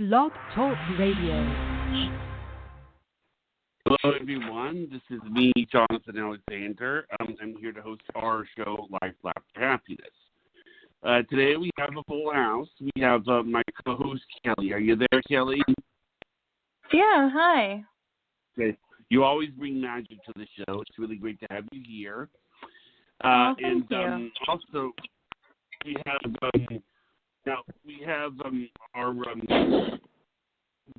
Blog Talk Radio. Hello, everyone. This is me, Jonathan Alexander. I'm here to host our show, Life, Laughter, Happiness. Today we have a full house. We have my co-host, Kelly. Are you there, Kelly? Yeah, hi. Okay. You always bring magic to the show. It's really great to have you here. Thank you. Also, we have our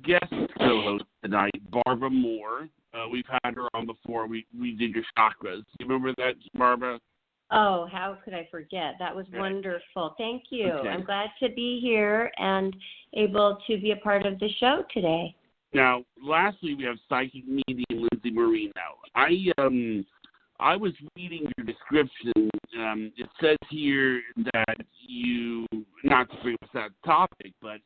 guest co-host tonight, Barbara Moore. We've had her on before. We did your chakras. You remember that, Barbara? Oh, how could I forget? That was wonderful. Thank you. Okay. I'm glad to be here and able to be a part of the show today. Now, lastly, we have psychic medium Lindsey Marino. I was reading your description. It says here that you, not to bring up that topic, but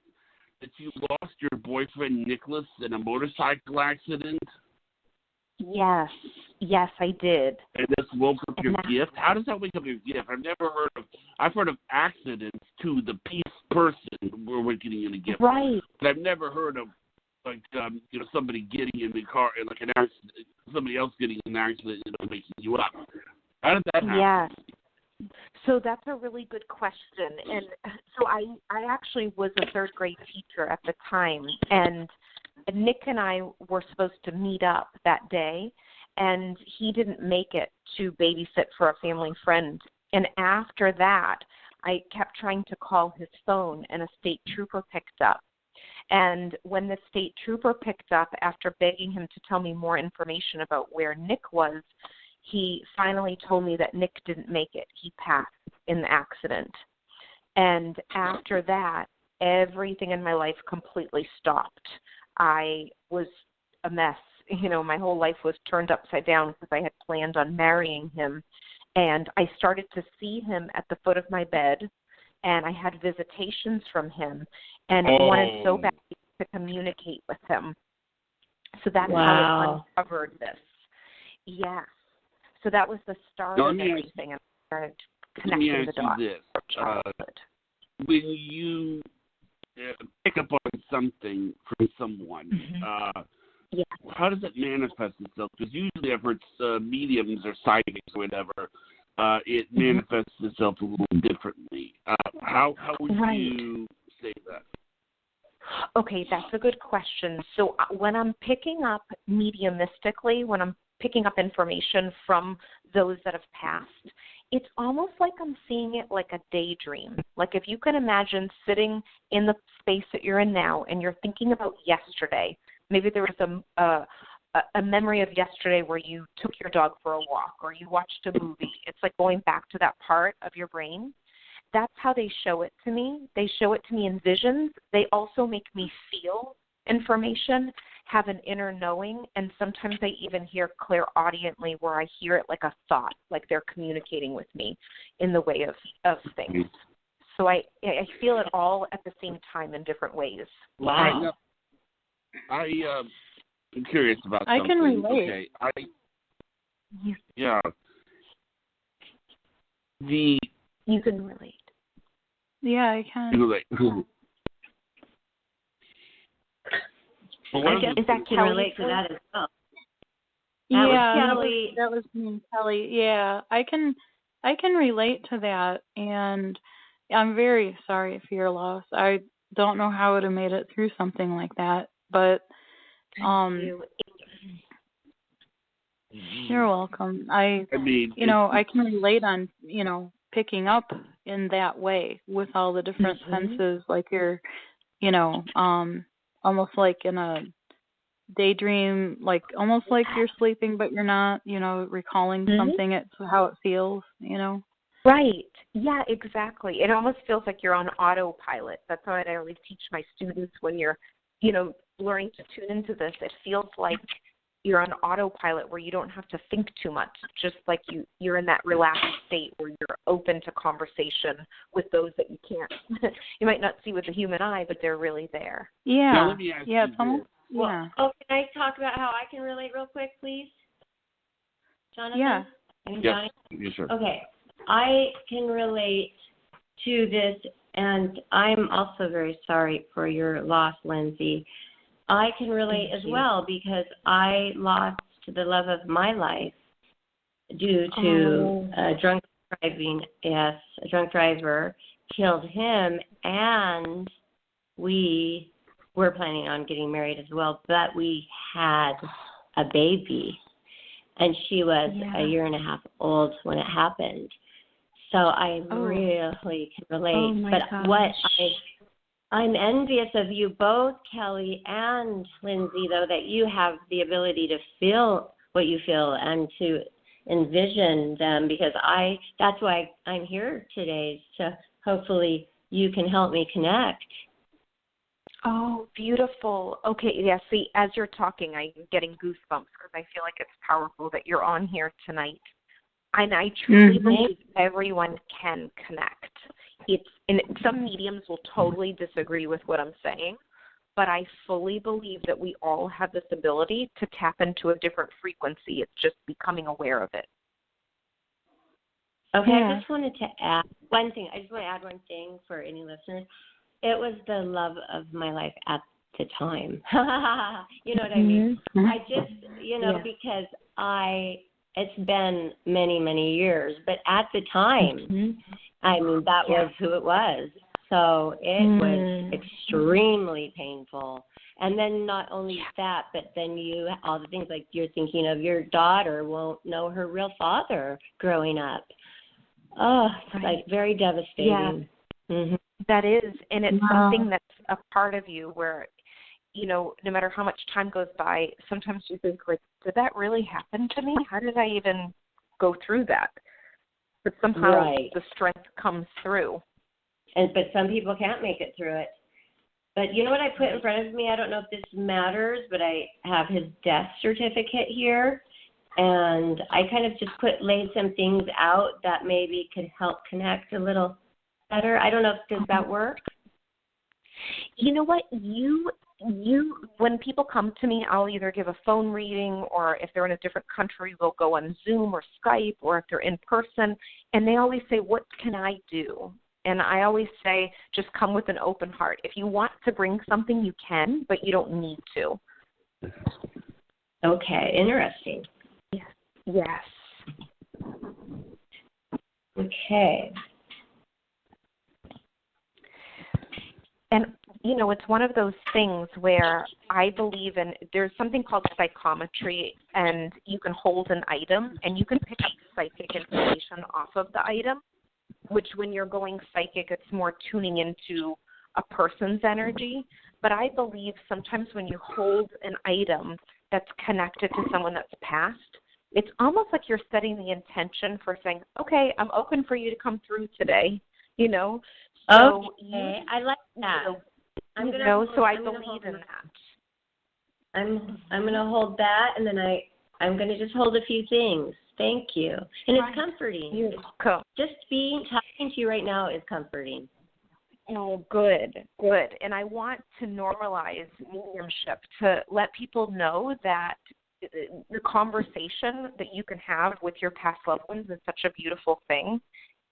that you lost your boyfriend Nicholas in a motorcycle accident. Yes, I did. And this woke up your gift. How does that wake up your gift? I've heard of accidents to the peace person where we're getting in a gift. Right. But I've never heard of somebody getting in the car, like an accident, somebody else getting in an accident, making you up. How did that happen? Yes. So that's a really good question. And so I actually was a third grade teacher at the time, and Nick and I were supposed to meet up that day, and he didn't make it to babysit for a family friend. And after that, I kept trying to call his phone, and a state trooper picked up. And when the state trooper picked up, after begging him to tell me more information about where Nick was, he finally told me that Nick didn't make it. He passed in the accident. And after that, everything in my life completely stopped. I was a mess. My whole life was turned upside down because I had planned on marrying him. And I started to see him at the foot of my bed, and I had visitations from him, and wanted so badly to communicate with him. So that's how I uncovered this. Yes. So that was the start of everything, and I started connecting the dots. When you pick up on something from someone, how does it manifest itself? Because usually I've heard mediums or psychics or whatever, it manifests itself a little differently. How would you say that? Okay, that's a good question. So when I'm picking up mediumistically, when I'm picking up information from those that have passed, it's almost like I'm seeing it like a daydream. Like if you can imagine sitting in the space that you're in now and you're thinking about yesterday, maybe there was a memory of yesterday where you took your dog for a walk or you watched a movie. It's like going back to that part of your brain. That's how they show it to me. They show it to me in visions. They also make me feel information, have an inner knowing, and sometimes I even hear clairaudiently where I hear it like a thought, like they're communicating with me in the way of things. So I feel it all at the same time in different ways. Wow. I'm curious about something. I can relate. Okay. You can relate. Yeah, I can. I guess I can relate to that as well. That was me, Kelly. Yeah, I can relate to that, and I'm very sorry for your loss. I don't know how I would have made it through something like that, but you're welcome. I can relate on, picking up in that way with all the different senses, like you're, almost like in a daydream, like almost like you're sleeping, but you're not, recalling something, it's how it feels, Right. Yeah, exactly. It almost feels like you're on autopilot. That's what I always teach my students when you're, learning to tune into this. It feels like you're on autopilot where you don't have to think too much, just like you're in that relaxed state where you're open to conversation with those that you can't. You might not see with the human eye, but they're really there. Yeah. Now, let me ask you Almost, this. yeah. Can I talk about how I can relate real quick, please? Jonathan? Yeah. And Yes. Johnny? Yes, sir. Okay. I can relate to this And I'm also very sorry for your loss, Lindsey. I can relate as well because I lost the love of my life due to drunk driving. Yes, a drunk driver killed him, and we were planning on getting married as well, but we had a baby, and she was a year and a half old when it happened. So I really can relate. What I'm envious of you both, Kelly and Lindsey, though, that you have the ability to feel what you feel and to envision them, because that's why I'm here today, to hopefully you can help me connect. Oh, beautiful. Okay, yeah, see, as you're talking, I'm getting goosebumps because I feel like it's powerful that you're on here tonight. And I truly believe everyone can connect. And some mediums will totally disagree with what I'm saying, but I fully believe that we all have this ability to tap into a different frequency. It's just becoming aware of it. Okay, I just wanted to add one thing. I just want to add one thing for any listeners. It was the love of my life at the time. You know what I mean? I just, because it's been many, many years, but at the time, I mean, that was who it was. So it was extremely painful. And then not only that, but then all the things like you're thinking of your daughter won't know her real father growing up. Oh, it's like very devastating. Yeah, that is. And it's something that's a part of you where, no matter how much time goes by, sometimes you think, like, did that really happen to me? How did I even go through that? But somehow the strength comes through. But some people can't make it through it. But you know what I put in front of me? I don't know if this matters, but I have his death certificate here. And I kind of just laid some things out that maybe could help connect a little better. I don't know does that work? You know what? When people come to me, I'll either give a phone reading, or if they're in a different country, we'll go on Zoom or Skype, or if they're in person, and they always say, what can I do? And I always say, just come with an open heart. If you want to bring something, you can, but you don't need to. Okay, interesting. Yes. Okay. And, it's one of those things where I believe in, there's something called psychometry, and you can hold an item, and you can pick up psychic information off of the item, which when you're going psychic, it's more tuning into a person's energy. But I believe sometimes when you hold an item that's connected to someone that's passed, it's almost like you're setting the intention for saying, okay, I'm open for you to come through today, So okay, I like that. So I believe in that. I'm going to hold that, and then I'm going to just hold a few things. Thank you. And it's comforting. Cool. Just talking to you right now is comforting. Oh, good. And I want to normalize mediumship, to let people know that the conversation that you can have with your past loved ones is such a beautiful thing.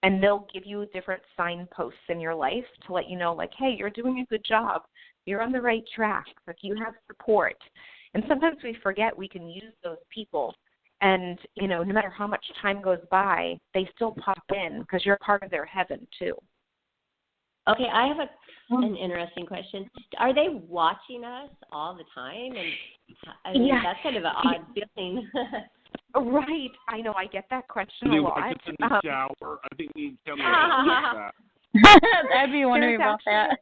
And they'll give you different signposts in your life to let you know, like, hey, you're doing a good job. You're on the right track. Like, you have support. And sometimes we forget we can use those people. And, no matter how much time goes by, they still pop in because you're part of their heaven, too. Okay, I have an interesting question. Are they watching us all the time? And that's kind of an odd feeling. Right. I know. I get that question a lot. Watch us in the shower. I think you tell me about that. I'd be wondering about that.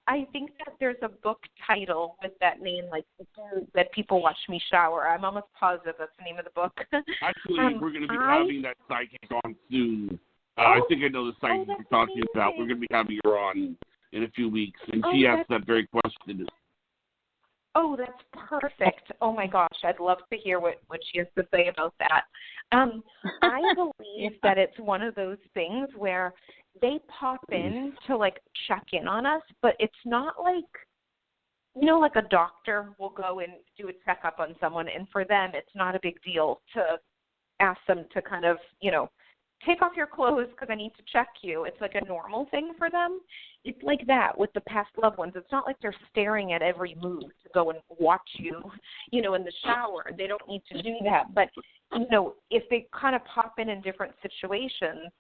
I think that there's a book title with that name, like, that people watch me shower. I'm almost positive that's the name of the book. Actually, we're going to be having that psychic on soon. I think I know the psychic you're talking about. We're going to be having her on in a few weeks, and she asked that very question. Oh, that's perfect. Oh, my gosh. I'd love to hear what she has to say about that. I believe that it's one of those things where they pop in to, like, check in on us, but it's not like, like a doctor will go and do a checkup on someone, and for them it's not a big deal to ask them to kind of, take off your clothes because I need to check you. It's like a normal thing for them. It's like that with the past loved ones. It's not like they're staring at every move to go and watch you, in the shower. They don't need to do that. But, if they kind of pop in different situations,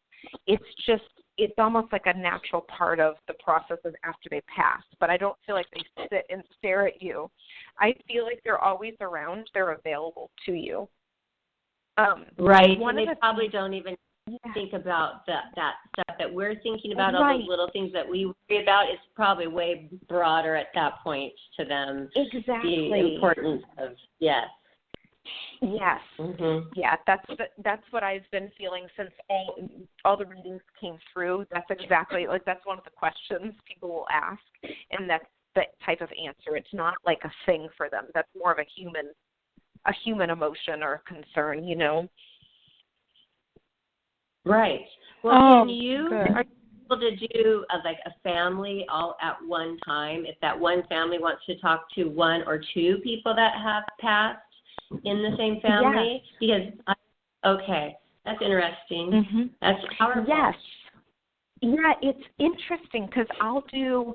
it's almost like a natural part of the processes after they pass. But I don't feel like they sit and stare at you. I feel like they're always around. They're available to you. Right. And they probably don't even think about that stuff that we're thinking about, all those little things that we worry about. Is probably way broader at that point to them. Exactly. The importance of, yes. Yes. Mm-hmm. Yeah, that's what I've been feeling since all the readings came through. That's exactly, that's one of the questions people will ask, and that's the type of answer. It's not like a thing for them. That's more of a human emotion or concern, Right. Well, are you able to do a family all at one time? If that one family wants to talk to one or two people that have passed in the same family? Yes. Because, that's interesting. Mm-hmm. That's powerful. Yes. Yeah, it's interesting because I'll do,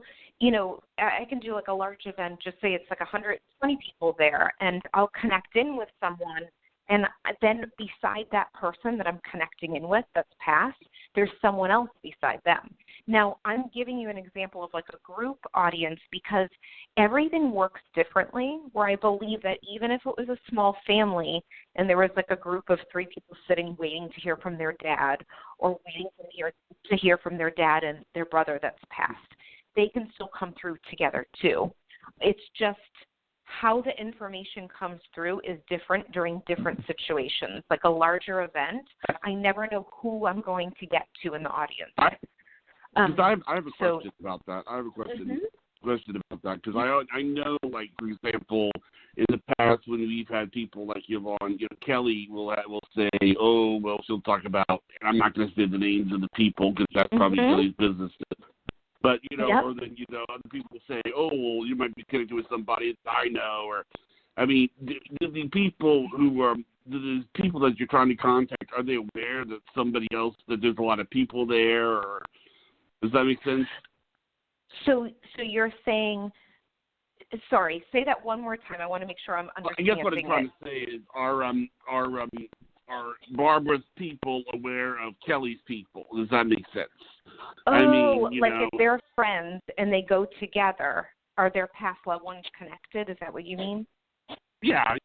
I can do a large event, just say it's 120 people there, and I'll connect in with someone. And then beside that person that I'm connecting in with that's passed, there's someone else beside them. Now, I'm giving you an example of a group audience because everything works differently, where I believe that even if it was a small family and there was a group of 3 people sitting waiting to hear from their dad or waiting to hear from their dad and their brother that's passed, they can still come through together too. It's just how the information comes through is different during different situations. Like a larger event, I never know who I'm going to get to in the audience. I have a question about that. I have a question about that because I know, for example, in the past when we've had people like Yvonne, Kelly will say, she'll talk about, and I'm not going to say the names of the people because that's probably Kelly's business. But, or then, other people say, you might be connected with somebody that I know. Or, the people the people that you're trying to contact, are they aware that that there's a lot of people there? Or does that make sense? So you're saying, sorry, say that one more time. I want to make sure I'm understanding. I guess what I'm trying to say is, are Barbara's people aware of Kelly's people? Does that make sense? If they're friends and they go together, are their past loved ones connected? Is that what you mean? Yeah,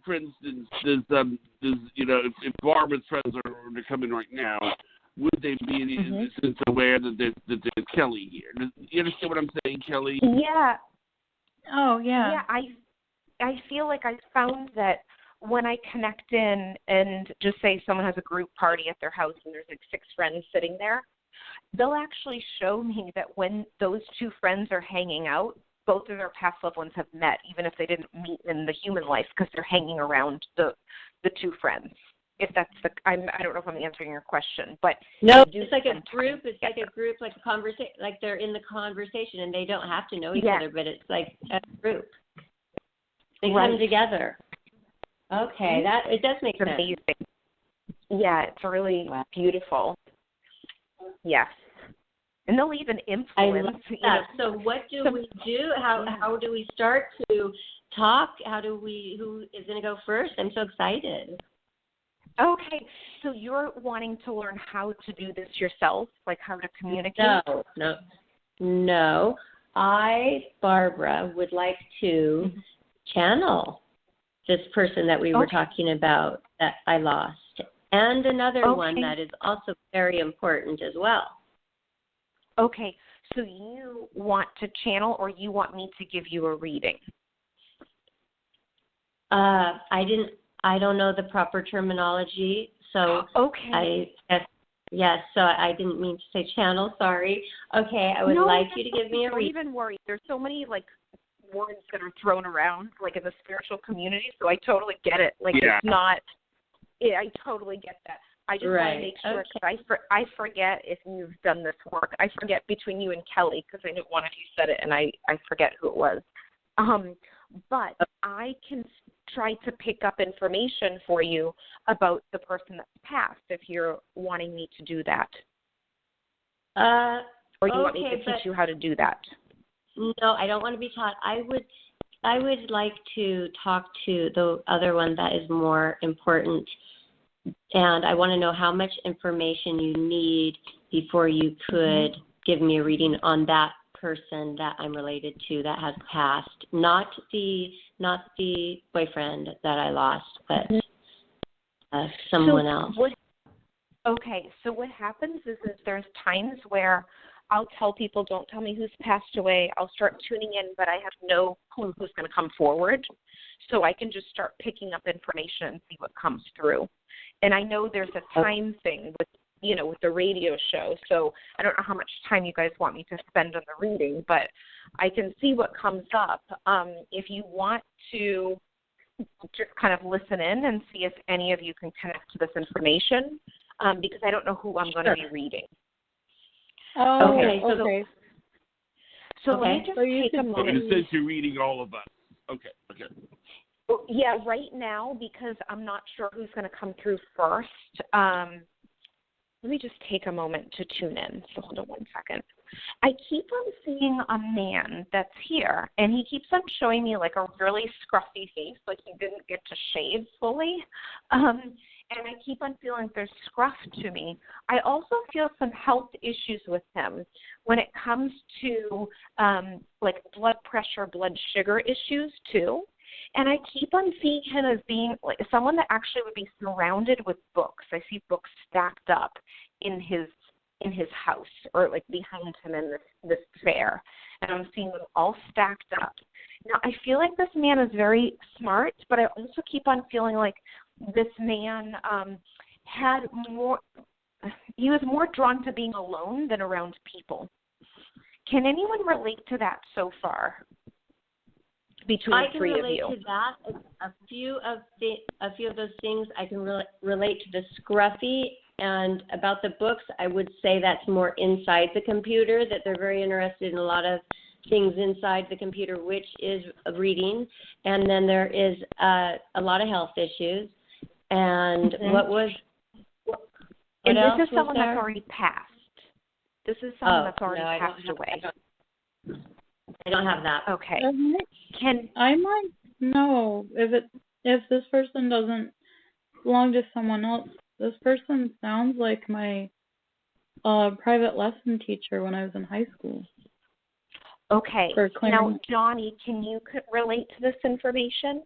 for instance, if Barbara's friends are coming right now, would they be in any sense aware that there's Kelly here? You understand what I'm saying, Kelly? Yeah. Oh, yeah. Yeah, I feel like I found that when I connect in and just say someone has a group party at their house and there's 6 friends sitting there, they'll actually show me that when those 2 friends are hanging out, both of their past loved ones have met, even if they didn't meet in the human life, because they're hanging around the 2 friends. If that's I don't know if I'm answering your question, but no, it's like a group. It's like a group, like a conversation, like they're in the conversation, and they don't have to know each other, but it's like a group. They come together. Okay, it does make sense. Amazing. Yeah, it's really beautiful. Yes. And they'll even influence. So what do we do? How do we start to talk? Who is going to go first? I'm so excited. Okay, so you're wanting to learn how to do this yourself, like how to communicate? No. Barbara, would like to channel this person that we were talking about that I lost, and another one that is also very important as well. Okay, so you want to channel, or you want me to give you a reading? I don't know the proper terminology, so okay. So I didn't mean to say channel, sorry. Okay, I would like you to give me a reading. Don't even worry. There's so many, words that are thrown around, in the spiritual community, so I totally get it. It's not, I totally get that. I just want to make sure, because I forget if you've done this work. I forget between you and Kelly, because I knew one of you said it, and I forget who it was. but I can try to pick up information for you about the person that's passed if you're wanting me to do that. Or you want me to teach you how to do that? No, I don't want to be taught. I would like to talk to the other one that is more important, and I want to know how much information you need before you could give me a reading on that person that I'm related to that has passed. Not the boyfriend that I lost, but someone else. So what happens is there's times where I'll tell people, don't tell me who's passed away. I'll start tuning in, but I have no clue who's going to come forward. So I can just start picking up information and see what comes through. And I know there's a time thing with the radio show. So I don't know how much time you guys want me to spend on the reading, but I can see what comes up. If you want to just kind of listen in and see if any of you can connect to this information, because I don't know who I'm going to be reading. Oh, okay. So okay. let me just take a moment. You said you're reading all of us. Okay. Yeah, right now, because I'm not sure who's going to come through first, let me just take a moment to tune in. So hold on one second. I keep on seeing a man that's here, and he keeps on showing me like a really scruffy face, like he didn't get to shave fully. And I keep on feeling there's scruff to me. I also feel some health issues with him when it comes to like blood pressure, blood sugar issues too. And I keep on seeing him as being like someone that actually would be surrounded with books. I see books stacked up in his house or like behind him in this chair. And I'm seeing them all stacked up. Now, I feel like this man is very smart, but I also keep on feeling like this man he was more drawn to being alone than around people. Can anyone relate to that so far? Between the three of you. I can relate to that. A few of those things I can relate to the scruffy, and about the books, I would say that's more inside the computer, that they're very interested in a lot of things inside the computer, which is reading. And then there is a lot of health issues. And this is someone that's already passed. This is someone that's already passed away. I don't have that. Okay. I might know if this person doesn't belong to someone else. This person sounds like my private lesson teacher when I was in high school. Okay. Now, Johnny, can you relate to this information?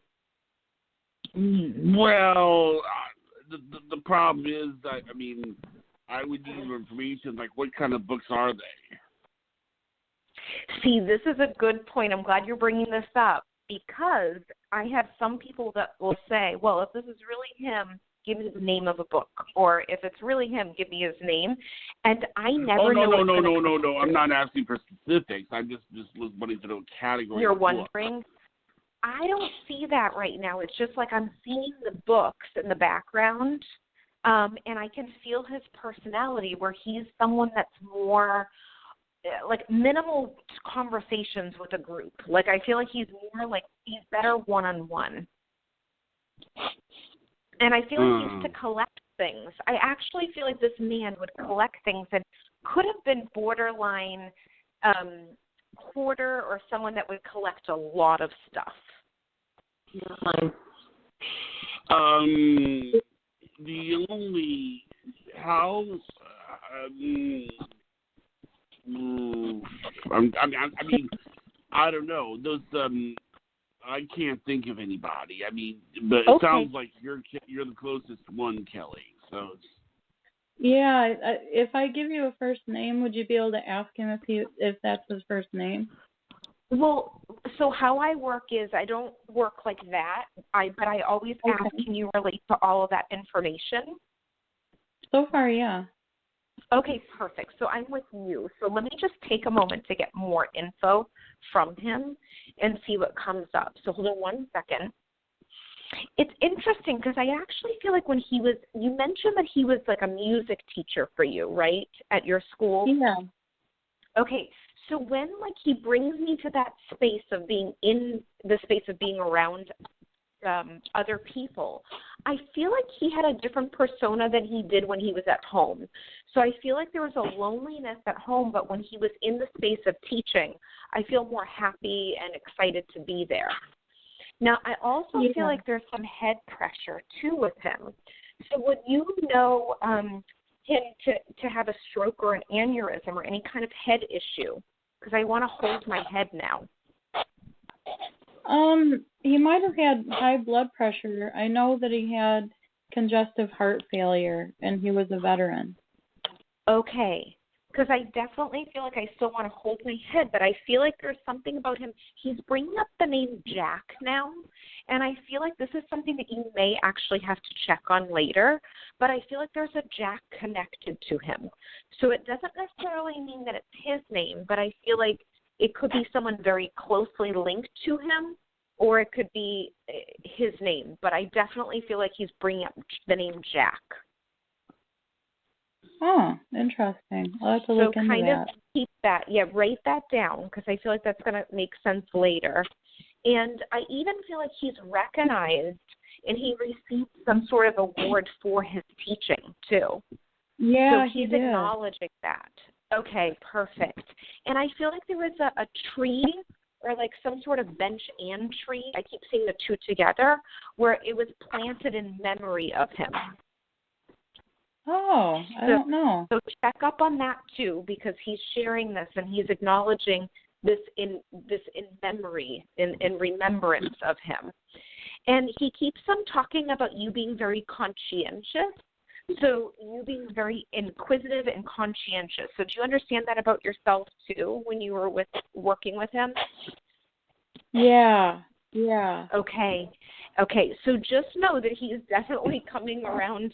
Well, the problem is, I would need more information. Like, what kind of books are they? See, this is a good point. I'm glad you're bringing this up because I have some people that will say, well, if this is really him, give me the name of a book. Or if it's really him, give me his name. And I never know. No. I'm not asking for specifics. I'm just wanting to know category. You're wondering? I don't see that right now. It's just like I'm seeing the books in the background, and I can feel his personality where he's someone that's more like minimal conversations with a group. Like I feel like he's better one-on-one. And I feel like he used to collect things. I actually feel like this man would collect things and could have been borderline hoarder or someone that would collect a lot of stuff. The only house, I don't know. Those, I can't think of anybody. But it sounds like you're the closest one, Kelly. So. Yeah, if I give you a first name, would you be able to ask him if that's his first name? Well, so how I work is I don't work like that. But I always ask, can you relate to all of that information? So far, yeah. Okay, perfect. So I'm with you. So let me just take a moment to get more info from him and see what comes up. So hold on one second. It's interesting because I actually feel like when you mentioned that he was like a music teacher for you, right, at your school? Yeah. Okay, So when, like, he brings me to that space of being in the space of being around other people, I feel like he had a different persona than he did when he was at home. So I feel like there was a loneliness at home, but when he was in the space of teaching, I feel more happy and excited to be there. Now, I also feel like there's some head pressure, too, with him. So would you know him to have a stroke or an aneurysm or any kind of head issue? Because I want to hold my head now. He might have had high blood pressure. I know that he had congestive heart failure, and he was a veteran. Okay. Because I definitely feel like I still want to hold my head, but I feel like there's something about him. He's bringing up the name Jack now, and I feel like this is something that you may actually have to check on later, but I feel like there's a Jack connected to him. So it doesn't necessarily mean that it's his name, but I feel like it could be someone very closely linked to him, or it could be his name, but I definitely feel like he's bringing up the name Jack. Oh, interesting. I'll have to look into that. So kind of keep that, write that down, because I feel like that's going to make sense later. And I even feel like he's recognized and he received some sort of award for his teaching, too. Yeah, so he's acknowledging that. Okay, perfect. And I feel like there was a tree or like some sort of bench and tree, I keep seeing the two together, where it was planted in memory of him. Oh, I don't know. So check up on that too, because he's sharing this and he's acknowledging this in memory, in remembrance of him. And he keeps on talking about you being very conscientious. So you being very inquisitive and conscientious. So do you understand that about yourself too when you were working with him? Yeah. Okay. So just know that he is definitely coming around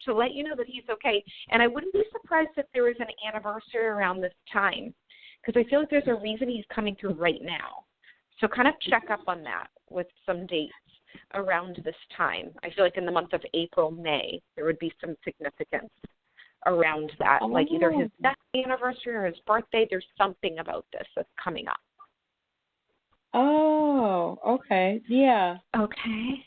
to let you know that he's okay. And I wouldn't be surprised if there was an anniversary around this time, because I feel like there's a reason he's coming through right now. So kind of check up on that with some dates around this time. I feel like in the month of April, May, there would be some significance around that, like either his death anniversary or his birthday. There's something about this that's coming up. Oh, okay. Yeah. Okay.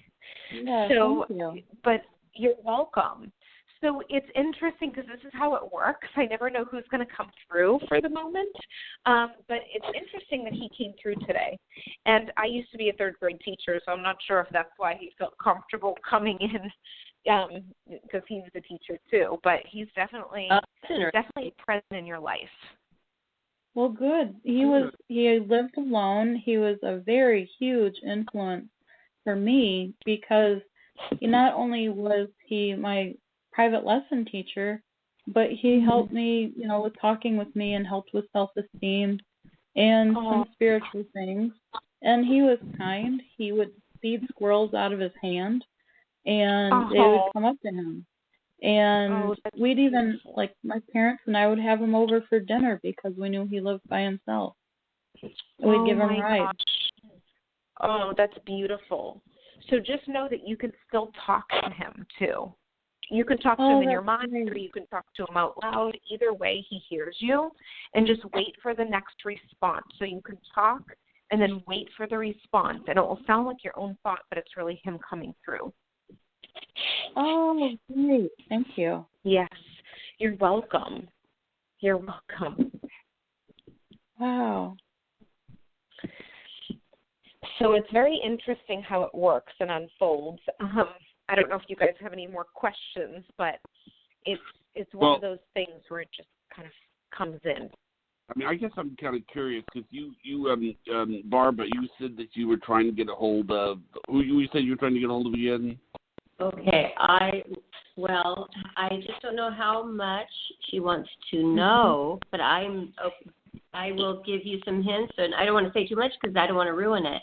Yeah, thank you. But you're welcome. So it's interesting because this is how it works. I never know who's going to come through for the moment. But it's interesting that he came through today. And I used to be a third grade teacher, so I'm not sure if that's why he felt comfortable coming in, because he was a teacher too. But he's definitely present in your life. Well, good. He lived alone. He was a very huge influence for me because not only was he my private lesson teacher, but he helped me, with talking with me and helped with self-esteem and some spiritual things. And he was kind. He would feed squirrels out of his hand, and they would come up to him. And we'd even, like, my parents and I would have him over for dinner because we knew he lived by himself. And we'd give him rides. Gosh. Oh, that's beautiful. So just know that you can still talk to him, too. You can talk to him in your mind, or you can talk to him out loud. Either way, he hears you. And just wait for the next response. So you can talk and then wait for the response. And it will sound like your own thought, but it's really him coming through. Oh, great. Thank you. Yes. You're welcome. You're welcome. Wow. So it's very interesting how it works and unfolds. I don't know if you guys have any more questions, but it's one of those things where it just kind of comes in. I mean, I guess I'm kind of curious because you, Barbara, you said that you were trying to get a hold of, who you said you were trying to get a hold of again? Okay, I just don't know how much she wants to know, but I will give you some hints, and I don't want to say too much because I don't want to ruin it.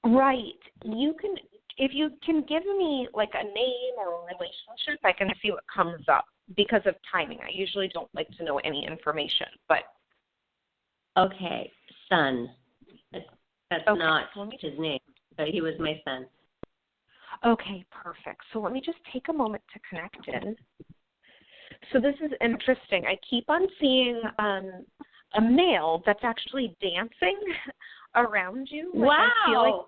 Right. You can, if you can give me like a name or a relationship, I can see what comes up because of timing. I usually don't like to know any information, but. Okay, son. That's not his name, but he was my son. Okay, perfect. So let me just take a moment to connect in. So this is interesting. I keep on seeing a male that's actually dancing around you. Like, wow. I feel like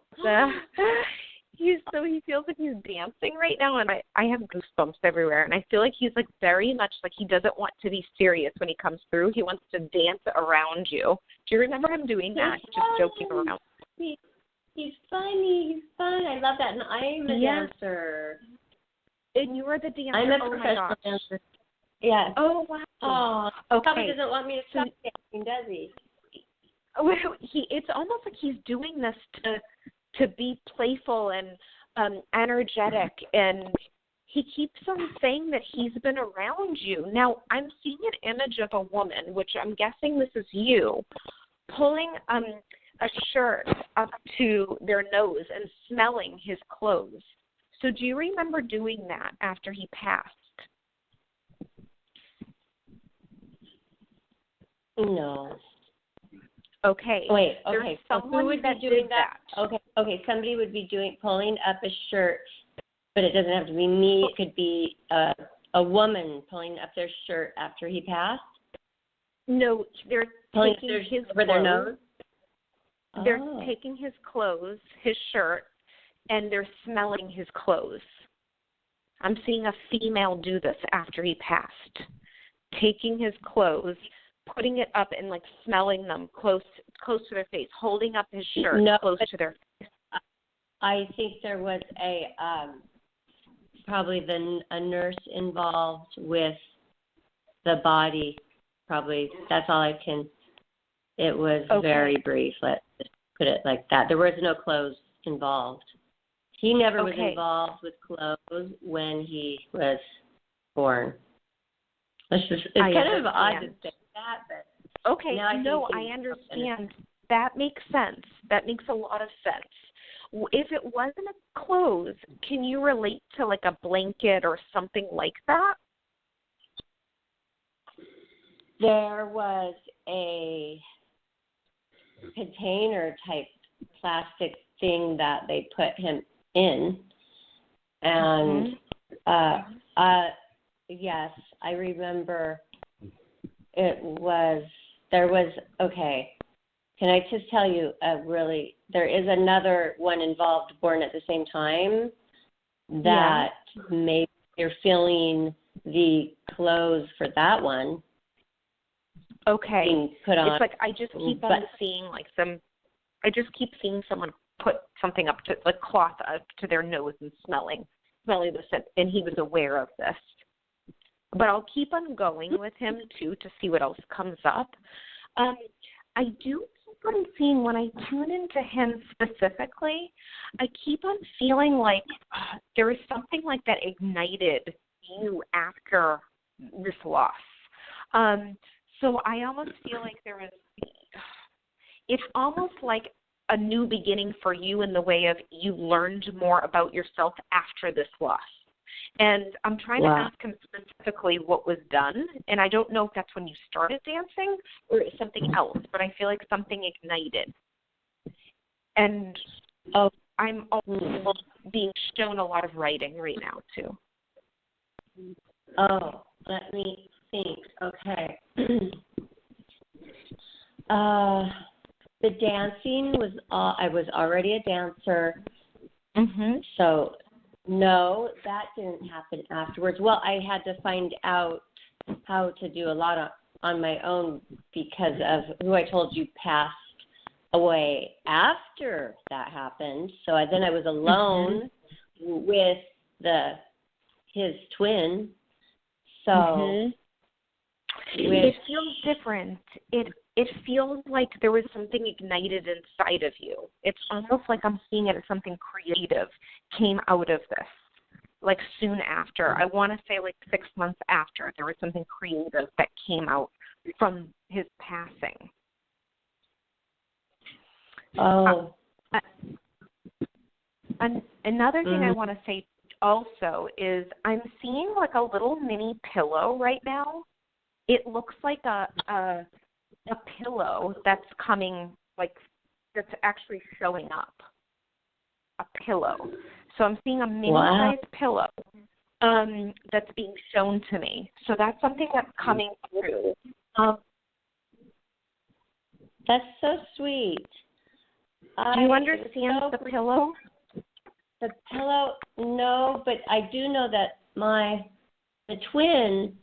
he feels like he's dancing right now, and I have goosebumps everywhere, and I feel like he's like very much like he doesn't want to be serious when he comes through. He wants to dance around you. Do you remember him doing that? Just joking around. He's funny. He's fun. I love that. And I'm a dancer. And you are the dancer. I'm a professional dancer. Yes. Oh, wow. Okay. Probably doesn't want me to stop dancing, does he? Well, it's almost like he's doing this to be playful and energetic, and he keeps on saying that he's been around you. Now, I'm seeing an image of a woman, which I'm guessing this is you, pulling a shirt up to their nose and smelling his clothes. So do you remember doing that after he passed? No. Okay. Wait, okay. There's So someone who would that be doing did that? Okay. Somebody would be pulling up a shirt, but it doesn't have to be me. It could be a woman pulling up their shirt after he passed. No, they're pulling taking their, his over their nose. They're taking his clothes, his shirt, and they're smelling his clothes. I'm seeing a female do this after he passed, taking his clothes, putting it up and like smelling them close to their face, holding up his shirt close to their face. I think there was probably a nurse involved with the body. Probably that's all I can. It was very brief. Let's just put it like that. There was no clothes involved. He never was involved with clothes when he was born. It's kind of odd to say that, but I understand. That makes sense. That makes a lot of sense. If it wasn't a clothes, can you relate to like a blanket or something like that? There was a container type plastic thing that they put him in, and yes, I remember can I just tell you there is another one involved born at the same time that maybe you're feeling the clothes for that one being put on. It's like I just keep on seeing someone put something up to like cloth up to their nose and smelling this, and he was aware of this. But I'll keep on going with him too to see what else comes up. I do keep on seeing when I tune into him specifically, I keep on feeling like there is something like that ignited you after this loss. So I almost feel like it's almost like a new beginning for you in the way of you learned more about yourself after this loss. And I'm trying to ask him specifically what was done, and I don't know if that's when you started dancing or something else, but I feel like something ignited. And I'm also being shown a lot of writing right now, too. Oh, let me think. Okay. The dancing I was already a dancer. So no, that didn't happen afterwards. Well, I had to find out how to do a lot on my own because of who I told you passed away after that happened. So then I was alone with his twin. So it feels different. It feels like there was something ignited inside of you. It's almost like I'm seeing it as something creative came out of this, like soon after. I want to say like 6 months after, there was something creative that came out from his passing. And another thing I want to say also is I'm seeing like a little mini pillow right now. It looks like a pillow that's coming, like, that's actually showing up. A pillow. So I'm seeing a mini-sized pillow that's being shown to me. So that's something that's coming through. That's so sweet. Do you understand the pillow? The pillow, no, but I do know that the twin,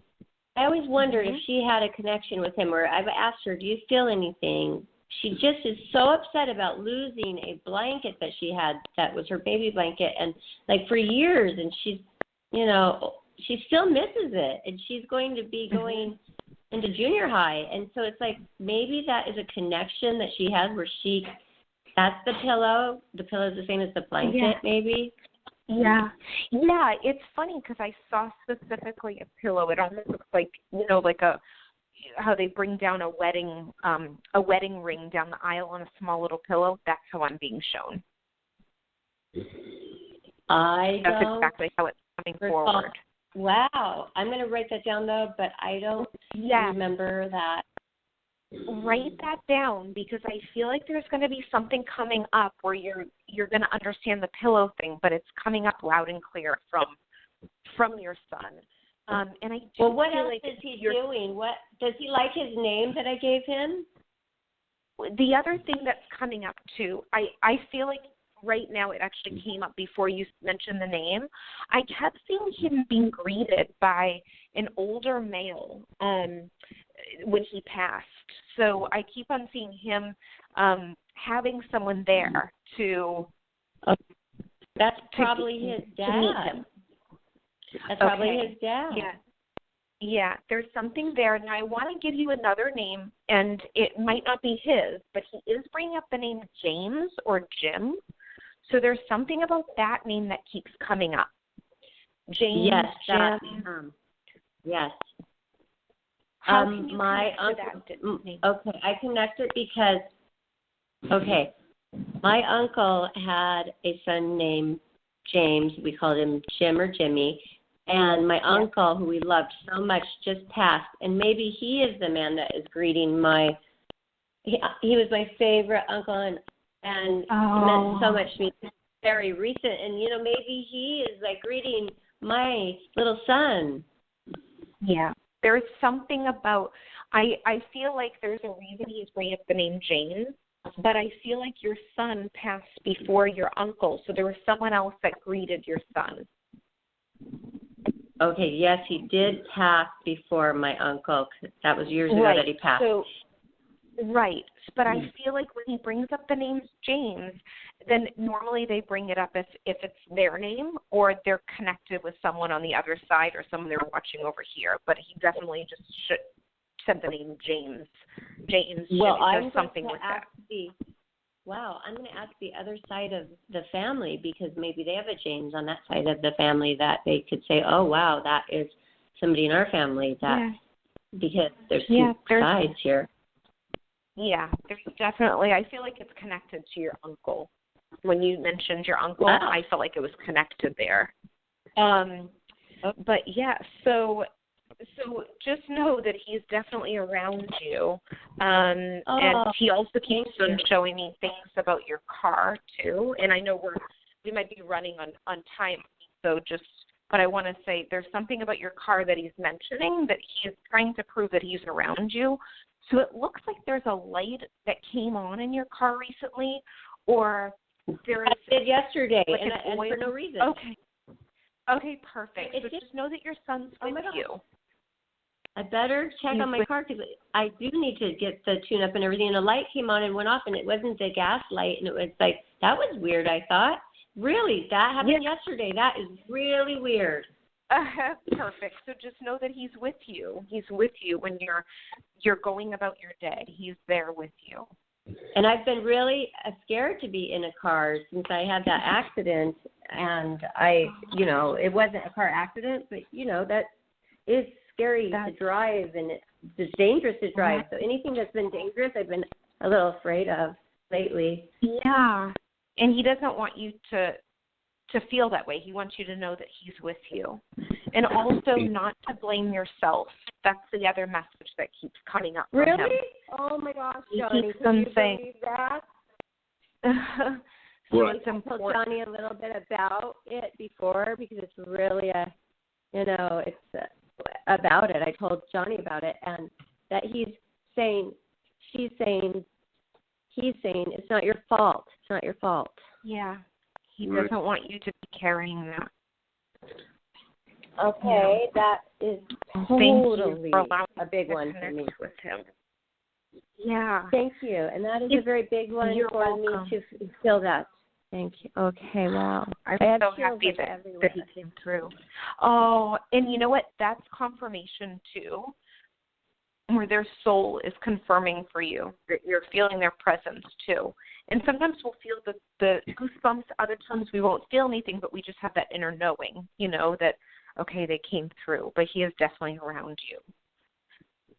I always wondered if she had a connection with him, or I've asked her, do you feel anything? She just is so upset about losing a blanket that she had that was her baby blanket, and like for years, and she's, she still misses it, and she's going to be going into junior high, and so it's like maybe that is a connection that she has where that's the pillow is the same as the blanket, maybe. Yeah, it's funny because I saw specifically a pillow. It almost looks like, like how they bring down a wedding ring down the aisle on a small little pillow. That's how I'm being shown. That's exactly how it's coming forward. Wow. I'm going to write that down, though, but I don't remember that. Write that down, because I feel like there's going to be something coming up where you're going to understand the pillow thing, but it's coming up loud and clear from your son. And I do what feel else like is he doing? What does he like his name that I gave him? The other thing that's coming up too, I feel like right now it actually came up before you mentioned the name. I kept seeing him being greeted by an older male when he passed. So I keep on seeing him having someone there to. That's probably his dad. To meet him. That's probably his dad. Yeah, there's something there. Now, I want to give you another name, and it might not be his, but he is bringing up the name James or Jim. So there's something about that name that keeps coming up. James, Jim. Yes. How can you my uncle. Okay, I connected because. Okay, my uncle had a son named James. We called him Jim or Jimmy. And my uncle, who we loved so much, just passed. And maybe he is the man that is greeting he was my favorite uncle, and it meant so much to me. Very recent. And, maybe he is like greeting my little son. Yeah. There's something about, I feel like there's a reason he's bringing up the name James, but I feel like your son passed before your uncle. So there was someone else that greeted your son. Okay, yes, he did pass before my uncle. That was years ago that he passed. Right, but I feel like when he brings up the name James, then normally they bring it up if it's their name or they're connected with someone on the other side or someone they're watching over here. But he definitely just said the name James. Well, I'm something with that. I'm going to ask the other side of the family, because maybe they have a James on that side of the family that they could say, oh, wow, that is somebody in our family. Because there's two sides here. Yeah, there's definitely. I feel like it's connected to your uncle. When you mentioned your uncle, I felt like it was connected there. But yeah, so just know that he's definitely around you. And he also keeps on showing me things about your car too. And I know we might be running on time, but I want to say there's something about your car that he's mentioning that he's trying to prove that he's around you. So it looks like there's a light that came on in your car recently, or there is. I did yesterday, like and for no reason. Okay, perfect. So just know that your son's with you. I better check on my car, because I do need to get the tune-up and everything. And the light came on and went off, and it wasn't the gas light, and it was like, that was weird, I thought. Really? That happened yesterday. That is really weird. Perfect. So just know that he's with you. He's with you when you're going about your day. He's there with you. And I've been really scared to be in a car since I had that accident. And it wasn't a car accident, but that is scary to drive, and it's dangerous to drive. So anything that's been dangerous, I've been a little afraid of lately. Yeah. And he doesn't want you to feel that way. He wants you to know that he's with you. And also not to blame yourself. That's the other message that keeps coming up from him. Really? Oh my gosh, Johnny, can you believe that? So it's important. I told Johnny a little bit about it before, because it's really it's about it. I told Johnny about it, and that she's saying he's saying it's not your fault. It's not your fault. Yeah. He doesn't want you to be carrying that. Okay, that is totally a big one for me. With him. Yeah. Thank you. And that is a very big one for me to feel that. Thank you. Okay, wow. I'm so happy that he came through. Oh, and you know what? That's confirmation, too, where their soul is confirming for you. You're feeling their presence, too. And sometimes we'll feel the goosebumps. Other times we won't feel anything, but we just have that inner knowing, that, okay, they came through. But he is definitely around you.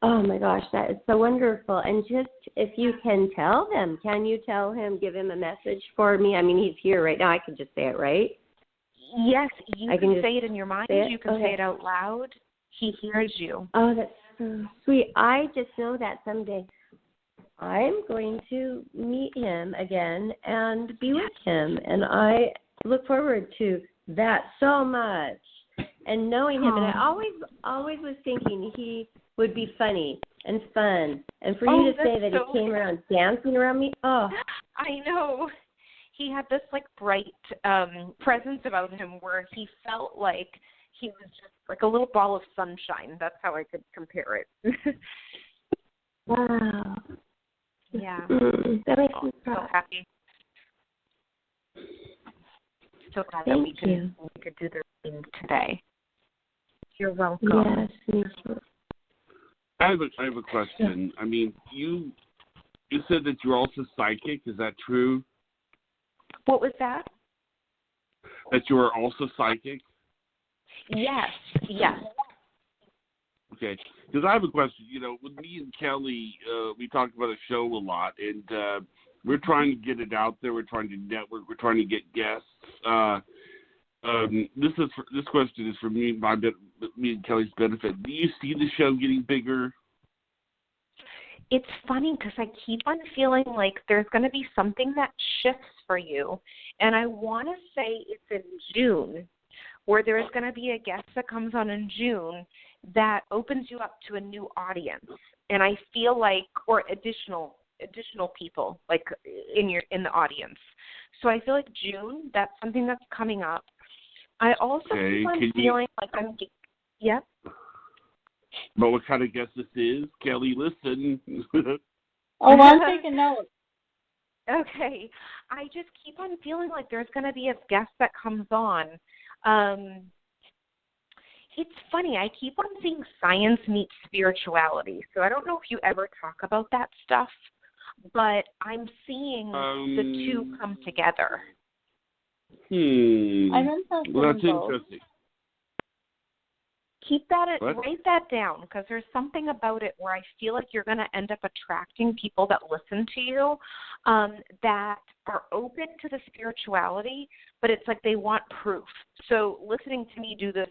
Oh, my gosh, that is so wonderful. And just if you can tell him, can you tell him, give him a message for me? I mean, he's here right now. I can just say it, right? Yes, you can say it in your mind. You can say it out loud. He hears you. Oh, that's so sweet. I just know that someday I'm going to meet him again and be with him. And I look forward to that so much. And knowing him. And I always was thinking he would be funny and fun. And for you to say that he came around dancing around me, I know. He had this, bright presence about him where he felt like he was just like a little ball of sunshine. That's how I could compare it. Wow. Yeah. That makes me proud. So happy. So glad that we could do the reading today. You're welcome. Yes, me too. I have a question. I mean, you said that you're also psychic. Is that true? What was that? That you are also psychic? Yes. Okay. Because I have a question. With me and Kelly, we talk about a show a lot, and we're trying to get it out there. We're trying to network. We're trying to get guests. This question is for me and Kelly's benefit. Do you see the show getting bigger? It's funny because I keep on feeling like there's going to be something that shifts for you, and I want to say it's in June, where there's going to be a guest that comes on in June that opens you up to a new audience, and I feel like, or additional people in the audience. So I feel like June, that's something that's coming up. I also keep on feeling like I'm. Yep. But what kind of guest this is? Kelly, listen. I'm taking notes. Okay. I just keep on feeling like there's going to be a guest that comes on. It's funny. I keep on seeing science meet spirituality. So I don't know if you ever talk about that stuff, but I'm seeing the two come together. I'm interested. Well, that's interesting. Keep that, write that down, because there's something about it where I feel like you're going to end up attracting people that listen to you that are open to the spirituality, but it's like they want proof. So listening to me do this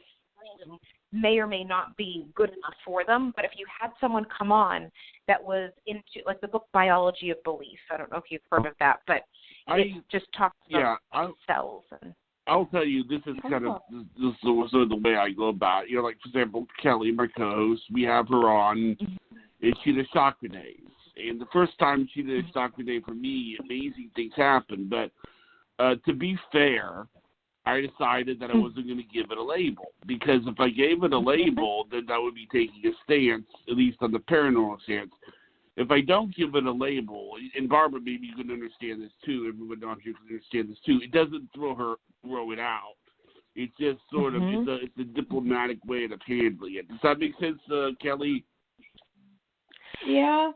may or may not be good enough for them, but if you had someone come on that was into, like the book Biology of Belief, I don't know if you've heard of that, but it just talks about cells and... I'll tell you, this is kind of this is sort of the way I go about it. Like, for example, Kelly, my co-host, we have her on, and she does chakra days. And the first time she did a chakra day for me, amazing things happened. But to be fair, I decided that I wasn't going to give it a label. Because if I gave it a label, then that would be taking a stance, at least on the paranormal stance. If I don't give it a label, and Barbara, maybe you can understand this too, everyone else you can understand this too, it doesn't throw it out. It's just sort of, it's a diplomatic way of handling it. Does that make sense, Kelly? Yeah.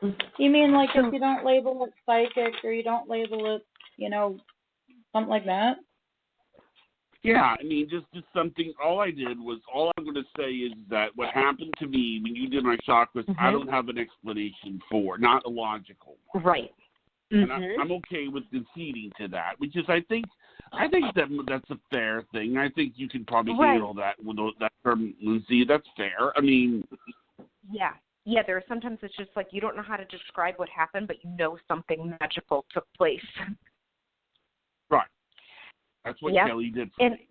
You mean like if you don't label it psychic or you don't label it, something like that? Yeah, I mean, just something. All I'm going to say is that what happened to me when you did my chakras, I don't have an explanation for, not a logical one. Right. And I'm okay with conceding to that, which is, I think that's a fair thing. I think you can probably handle that with that term, Lindsey. That's fair. I mean. Yeah. Yeah, there are sometimes it's just like you don't know how to describe what happened, but you know something magical took place. Right. That's what Kelly did for me.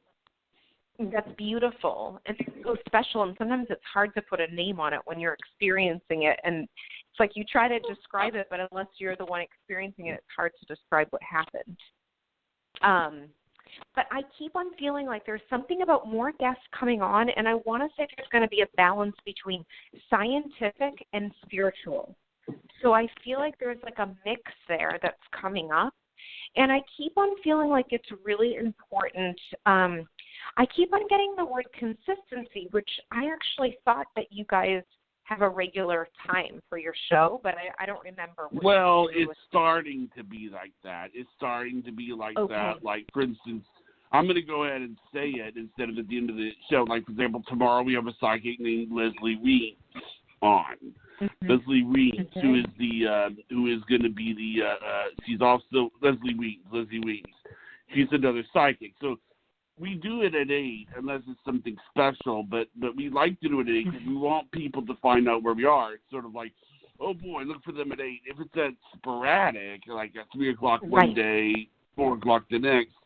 That's beautiful. And it's so special, and sometimes it's hard to put a name on it when you're experiencing it. And It's like you try to describe it, but unless you're the one experiencing it, it's hard to describe what happened. But I keep on feeling like there's something about more guests coming on, and I want to say there's going to be a balance between scientific and spiritual. So I feel like there's like a mix there that's coming up, and I keep on feeling like it's really important. I keep on getting the word consistency, which I actually thought that you guys have a regular time for your show, but I don't remember. Well, it's starting to be like that. It's starting to be like that. Like, for instance, I'm going to go ahead and say it instead of at the end of the show. Like, for example, tomorrow we have a psychic named Leslie Weems on. Leslie Weems, who is going to be she's also Leslie Weems. She's another psychic. So we do it at 8 unless it's something special, but we like to do it at 8 because we want people to find out where we are. It's sort of like, oh boy, look for them at 8. If it's that sporadic, like at 3 o'clock one day, 4 o'clock the next,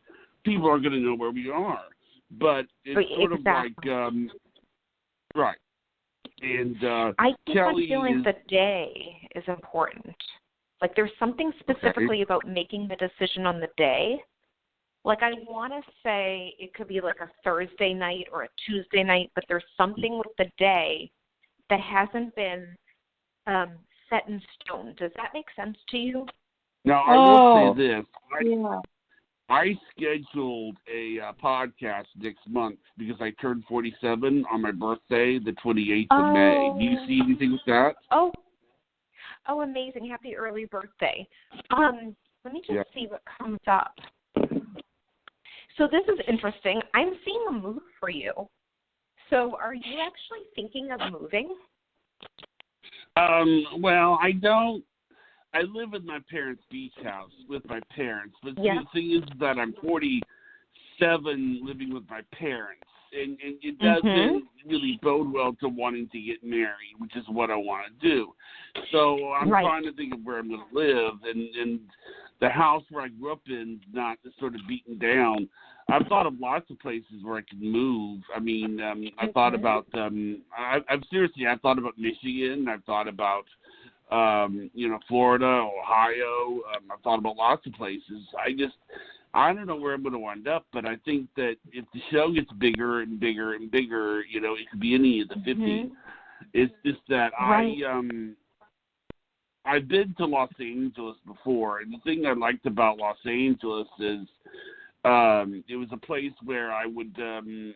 people are going to know where we are. But it's sort of like, right. And I keep Kelly on feeling the day is important. Like there's something specifically about making the decision on the day. Like I want to say it could be like a Thursday night or a Tuesday night, but there's something with the day that hasn't been set in stone. Does that make sense to you? Now, I will say this. I scheduled a podcast next month because I turned 47 on my birthday, the 28th of May. Do you see anything with that? Oh, amazing. Happy early birthday. Let me just see what comes up. So this is interesting. I'm seeing a move for you. So are you actually thinking of moving? Well, I don't. I live in my parents' beach house with my parents. But the thing is that I'm 47 living with my parents. And it doesn't really bode well to wanting to get married, which is what I want to do. So I'm trying to think of where I'm going to live. And the house where I grew up in is not sort of beaten down. I've thought of lots of places where I could move. I mean, I thought about, I've thought about Michigan. I've thought about, Florida, Ohio. I've thought about lots of places. I don't know where I'm going to wind up, but I think that if the show gets bigger and bigger and bigger, it could be any of the 50. It's just that I've been to Los Angeles before, and the thing I liked about Los Angeles is it was a place where I would, in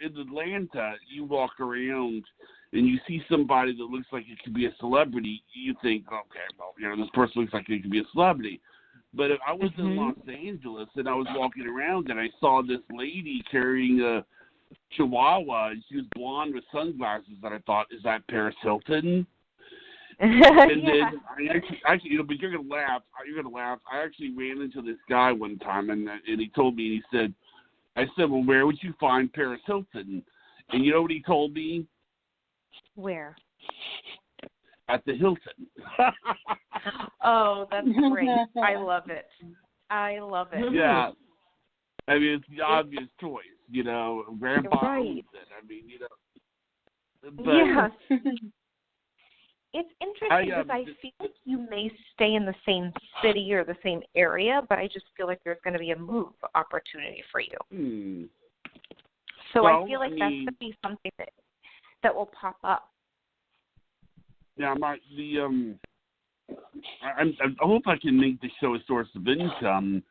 Atlanta, you walk around and you see somebody that looks like it could be a celebrity. You think, okay, well, this person looks like it could be a celebrity. But if I was in Los Angeles and I was walking around and I saw this lady carrying a chihuahua and she was blonde with sunglasses, and I thought, is that Paris Hilton? And then I actually, but you're gonna laugh. I actually ran into this guy one time, and he told me. I said, well, where would you find Paris Hilton? And you know what he told me? Where? At the Hilton. Oh, that's great. I love it. Yeah. I mean, it's the obvious choice, Grandpa owns it. I mean, But, It's interesting because I feel like you may stay in the same city or the same area, but I just feel like there's going to be a move opportunity for you. So I feel like that's going to be something that will pop up. Yeah, I hope I can make the show a source of income,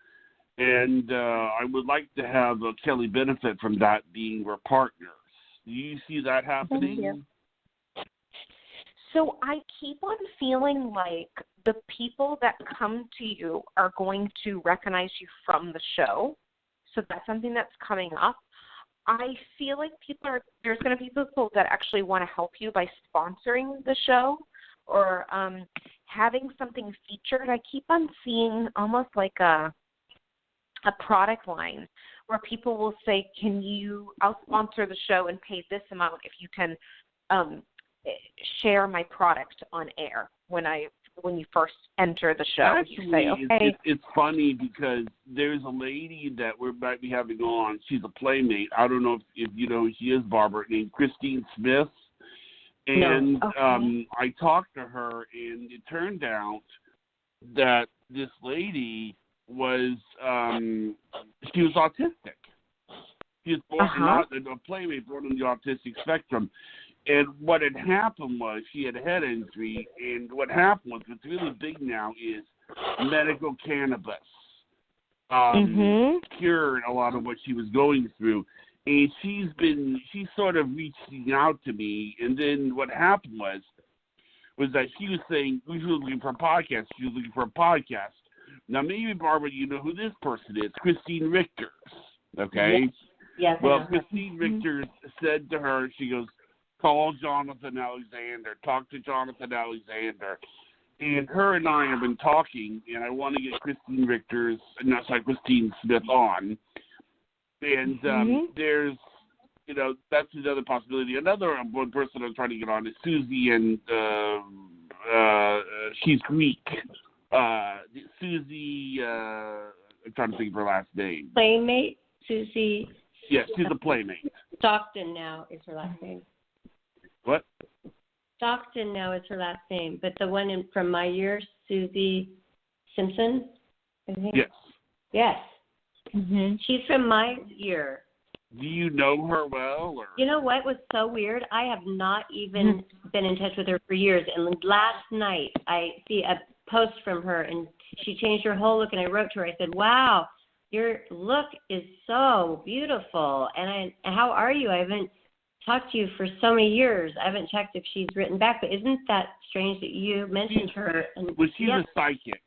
and I would like to have Kelly benefit from that, being we're partners. Do you see that happening? Thank you. So I keep on feeling like the people that come to you are going to recognize you from the show. So that's something that's coming up. I feel like there's going to be people that actually want to help you by sponsoring the show or having something featured. I keep on seeing almost like a product line where people will say, I'll sponsor the show and pay this amount if you can share my product on air when you first enter the show. Actually, you say, okay. It's funny because there's a lady that we might be having on. She's a playmate. I don't know if you know who she is, Barbara, named Christine Smith. And Okay. I talked to her, and it turned out that this lady was she was autistic. She was born a playmate born on the autistic spectrum. And what had happened was she had a head injury, and what happened was what's really big now is medical cannabis cured a lot of what she was going through. And she's sort of reaching out to me, and then what happened was that she was saying she was looking for a podcast. She was looking for a podcast. Now, maybe, Barbara, you know who this person is, Christine Richters, okay? Yes. Well, Christine Richters said to her, she goes, call Jonathan Alexander, talk to Jonathan Alexander. And her and I have been talking, and I want to get Christine Christine Smith on. And there's, that's another possibility. Another one person I'm trying to get on is Susie, and she's Greek. Susie, I'm trying to think of her last name. Playmate, Susie. Yes, she's a playmate. Stockton now is her last name. What? Stockton now is her last name, but the one from my year, Susie Simpson, I think. Yes. Yes. Mm-hmm. She's from my year. Do you know her well? Or? You know what was so weird? I have not even been in touch with her for years. And last night I see a post from her, and she changed her whole look. And I wrote to her. I said, "Wow, your look is so beautiful. And how are you? I haven't talked to you for so many years. I haven't checked if she's written back. But isn't that strange that you mentioned her?" And well, she's a psychic.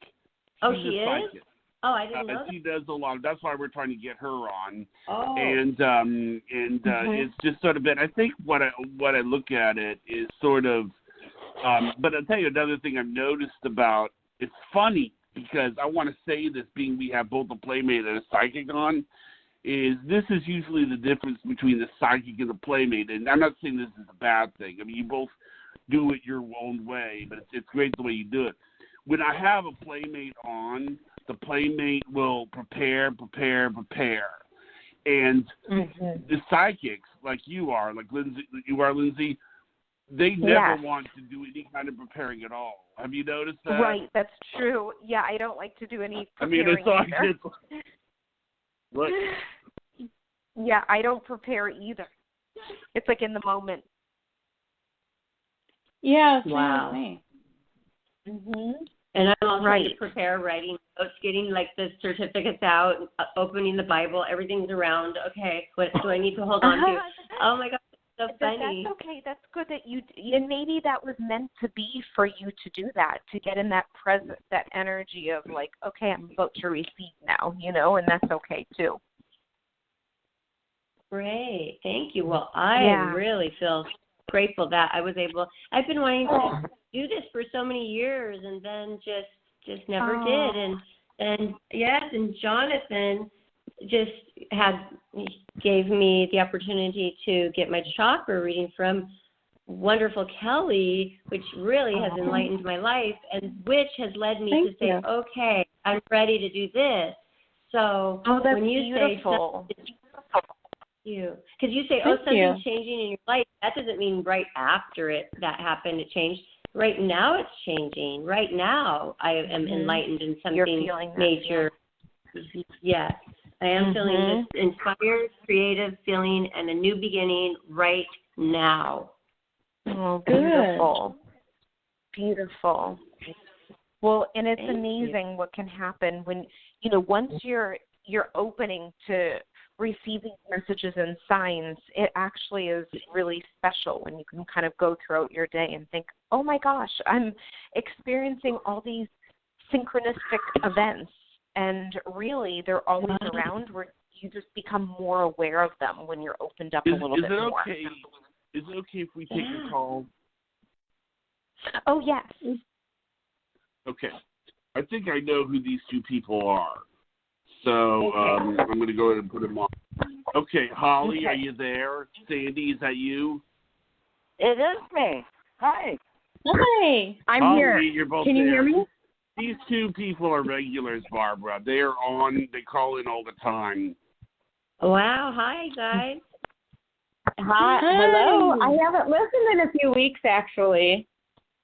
Oh, she is? Psychic. Oh, I didn't know that. She does a lot. That's why we're trying to get her on. Oh. And it's just sort of been. I think what I look at it is sort of. But I'll tell you another thing I've noticed about. It's funny because I want to say this, being we have both a playmate and a psychic on. Is this is usually the difference between the psychic and the playmate, and I'm not saying this is a bad thing. I mean, you both do it your own way, but it's great the way you do it. When I have a playmate on, the playmate will prepare. And the psychics, like you are, like Lindsey, they never want to do any kind of preparing at all. Have you noticed that? Right, that's true. Yeah, I don't like to do any preparing. I mean, it's like what? Yeah, I don't prepare either. It's like in the moment. Yeah, same Wow. with me. And I'm also trying to prepare, writing notes, getting like the certificates out, opening the Bible, everything's around. Okay, what do I need to hold on to? Oh my God, it's so funny. That's okay. That's good that and maybe that was meant to be for you to do that, to get in that present, that energy of like, okay, I'm about to receive now, and that's okay too. Great, thank you. Well, I really feel grateful that I was able. I've been wanting to do this for so many years, and then just never did. And yes, and Jonathan just gave me the opportunity to get my chakra reading from wonderful Kelly, which really has enlightened my life, and which has led me to say, okay, I'm ready to do this. So that's when you beautiful. Because you say, something's changing in your life. That doesn't mean right after that happened, it changed. Right now it's changing. Right now I am enlightened in something major. Yes, I am feeling this inspired, creative feeling and a new beginning right now. Oh, beautiful. Good. Beautiful. Well, and it's amazing what can happen when, once you're opening to receiving messages and signs, it actually is really special when you can kind of go throughout your day and think, oh my gosh, I'm experiencing all these synchronistic events, and really they're always around, where you just become more aware of them when you're opened up a little bit more. Is it okay if we take a call? Oh, yes. Okay. I think I know who these two people are. So I'm going to go ahead and put them on. Okay, Holly, are you there? Sandy, is that you? It is me. Hi. Hi. I'm Holly, here. You're both Can you there. hear me? These two people are regulars, Barbara. They are on. They call in all the time. Wow. Hi, guys. Hi. Hello. I haven't listened in a few weeks, actually.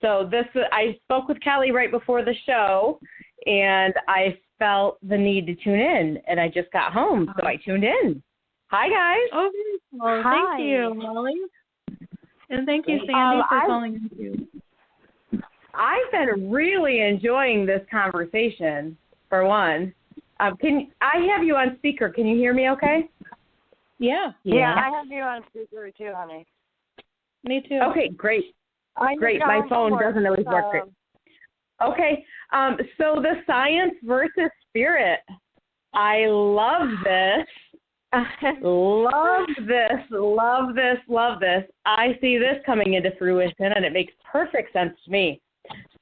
So I spoke with Kelly right before the show, and I felt the need to tune in, and I just got home, so I tuned in. Hi, guys. Oh, well, Hi. thank you, Molly. And thank you, Sandy, for calling in too. I've been really enjoying this conversation, for one. I have you on speaker. Can you hear me okay? Yeah. Yeah, I have you on speaker too, honey. Me too. Okay, great. Great. My phone doesn't always work great. Okay. So the science versus spirit. I love this. Love this. I see this coming into fruition, and it makes perfect sense to me.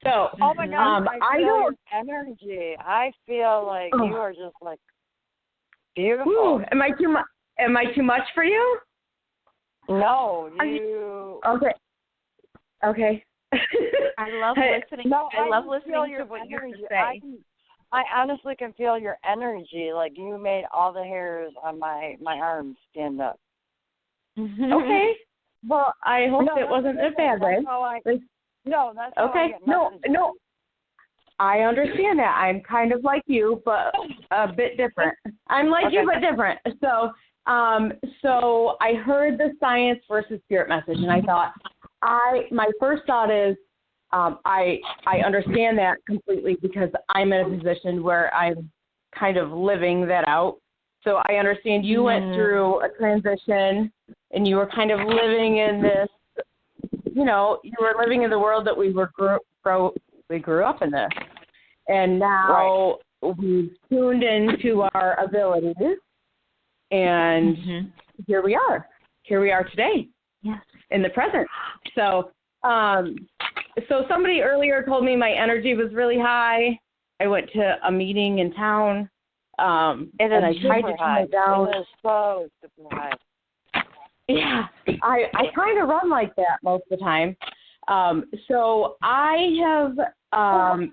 So, oh my God, I feel your energy. I feel like you are just like beautiful. Ooh, am I too much for you? No, you. Okay. I love listening. No, I love listening to what you have to energy. say. I honestly can feel your energy. Like you made all the hairs on my arms stand up. Okay. Well, I hope it wasn't a bad way. No, that's how I get No. I understand that. I'm kind of like you, but a bit different. I'm like you, but different. So I heard the science versus spirit message, and I thought, my first thought is, I understand that completely because I'm in a position where I'm kind of living that out. So I understand you went through a transition, and you were kind of living in this. You were living in the world that we grew up in this, and now we've tuned into our abilities, and here we are today, in the present. So, somebody earlier told me my energy was really high. I went to a meeting in town, and I tried to turn it down. It is so super high. Yeah, I kind of run like that most of the time. So I have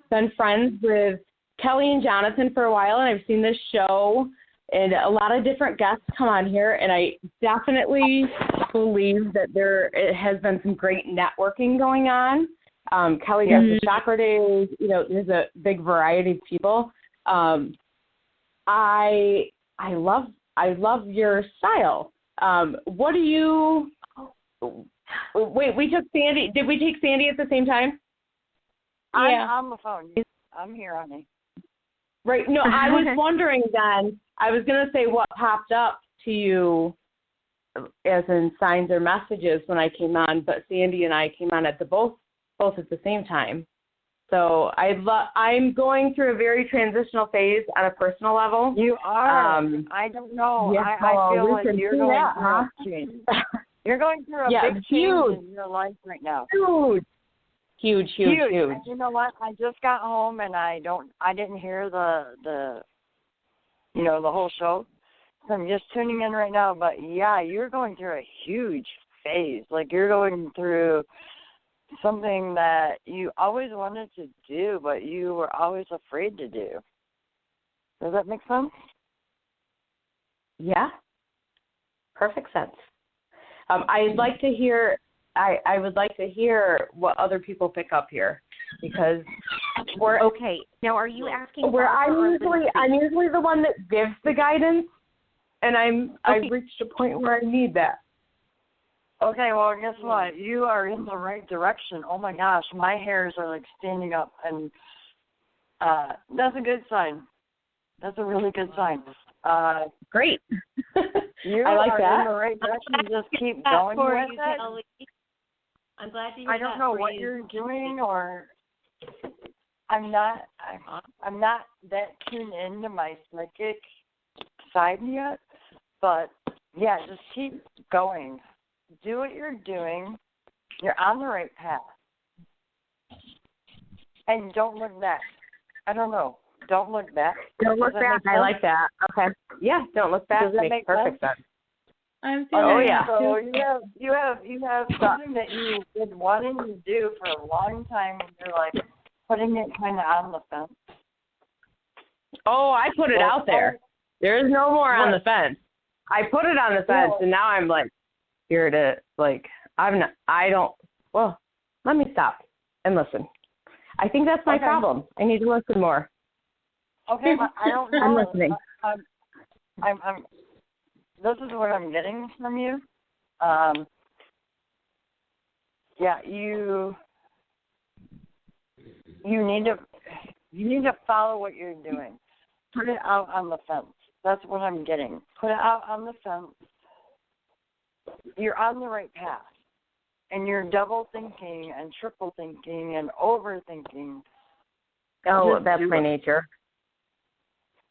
been friends with Kelly and Jonathan for a while, and I've seen this show, and a lot of different guests come on here, and I definitely believe that there has been some great networking going on. Kelly does the chakra days. There's a big variety of people. I love your style. What do you? Wait, we took Sandy. Did we take Sandy at the same time? Yeah. I'm on the phone. I'm here, honey. Right. No, I was wondering then. I was going to say what popped up to you, as in signs or messages when I came on, but Sandy and I came on at both at the same time. So I'm going through a very transitional phase on a personal level. You are. I don't know. Yeah, I feel like you're going through a change. You're going through a big change in your life right now. Huge. And you know what? I just got home and I didn't hear the whole show. So I'm just tuning in right now. But yeah, you're going through a huge phase. Like you're going through something that you always wanted to do, but you were always afraid to do. Does that make sense? Yeah. Perfect sense. I'd like to hear. I would like to hear what other people pick up here, because we're okay. Now, are you asking? I'm usually the one that gives the guidance, and I've reached a point where I need that. Okay, well, guess what? You are in the right direction. Oh my gosh, my hairs are like standing up, and that's a good sign. That's a really good sign. Great. You I like are that. in the right direction. Just keep going with it. I'm glad to hear I don't know what you're doing, or I'm not that tuned into my psychic side yet. But yeah, just keep going. Do what you're doing. You're on the right path. And don't look back. I don't know. Don't look back. Don't look back. I like that. Okay. Yeah, don't look back. Does that make perfect sense. I'm feeling yeah. So you have something that you've been wanting to do for a long time, and you're like putting it kind of on the fence. Oh, I put it out there. There is no more on the fence. I put it on the fence, and now I'm like, here to, like, well, let me stop and listen. I think that's my problem. I need to listen more. Okay, but I don't know. I'm listening. I'm this is what I'm getting from you. Yeah, you need to follow what you're doing. Put it out on the fence. That's what I'm getting. Put it out on the fence. You're on the right path. And you're double thinking and triple thinking and overthinking. Oh, that's my nature.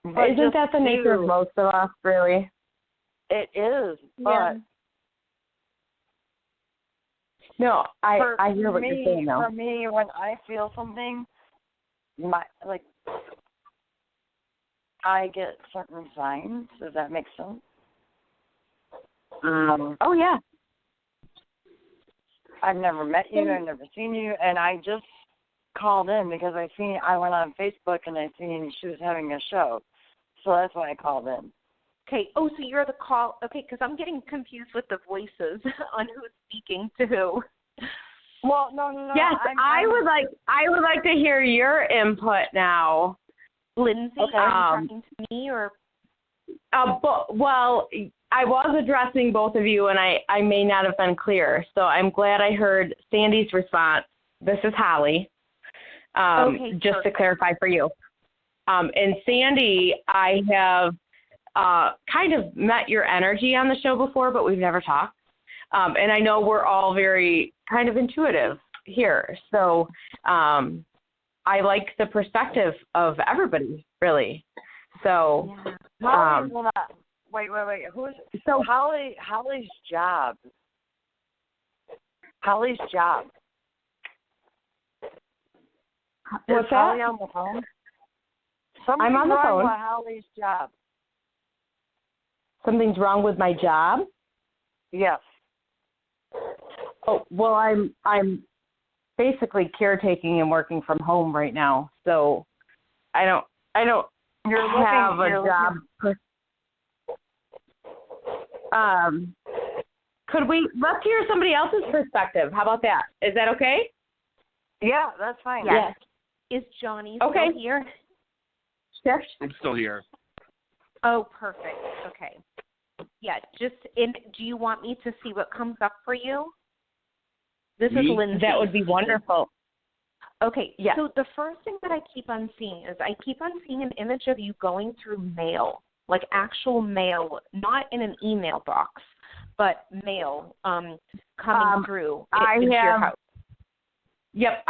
But isn't that the nature of most of us, really? It is, but no, I hear what you're saying, though. For me, when I feel something, I get certain signs. Does that make sense? Oh, yeah. I've never met you. I've never seen you, and I just called in because I went on Facebook and I seen she was having a show, so that's why I called in. Okay. Oh, so you're the call. Okay, because I'm getting confused with the voices on who's speaking to who. Well, no. Yes, I would like to hear your input now. Lindsay, are you talking to me or? Well, I was addressing both of you, and I may not have been clear. So I'm glad I heard Sandy's response. This is Holly. Just to clarify for you. And Sandy, I have kind of met your energy on the show before, but we've never talked. And I know we're all very kind of intuitive here. So I like the perspective of everybody, really. So wait. Who's so Holly's job? Holly's job. What's Is Holly on the phone? I'm on the phone. With Holly's job. Something's wrong with my job? Yes. Oh, well, I'm basically caretaking and working from home right now, so I don't have a job. Let's hear somebody else's perspective. How about that? Is that okay? Yeah, that's fine. Yes. Is Johnny still here? Yes. I'm still here. Oh, perfect. Okay. Yeah, do you want me to see what comes up for you? This is Lindsay. That would be wonderful. Okay, so the first thing that I keep on seeing is I keep on seeing an image of you going through mail, like actual mail, not in an email box, but mail coming through into your house. Yep,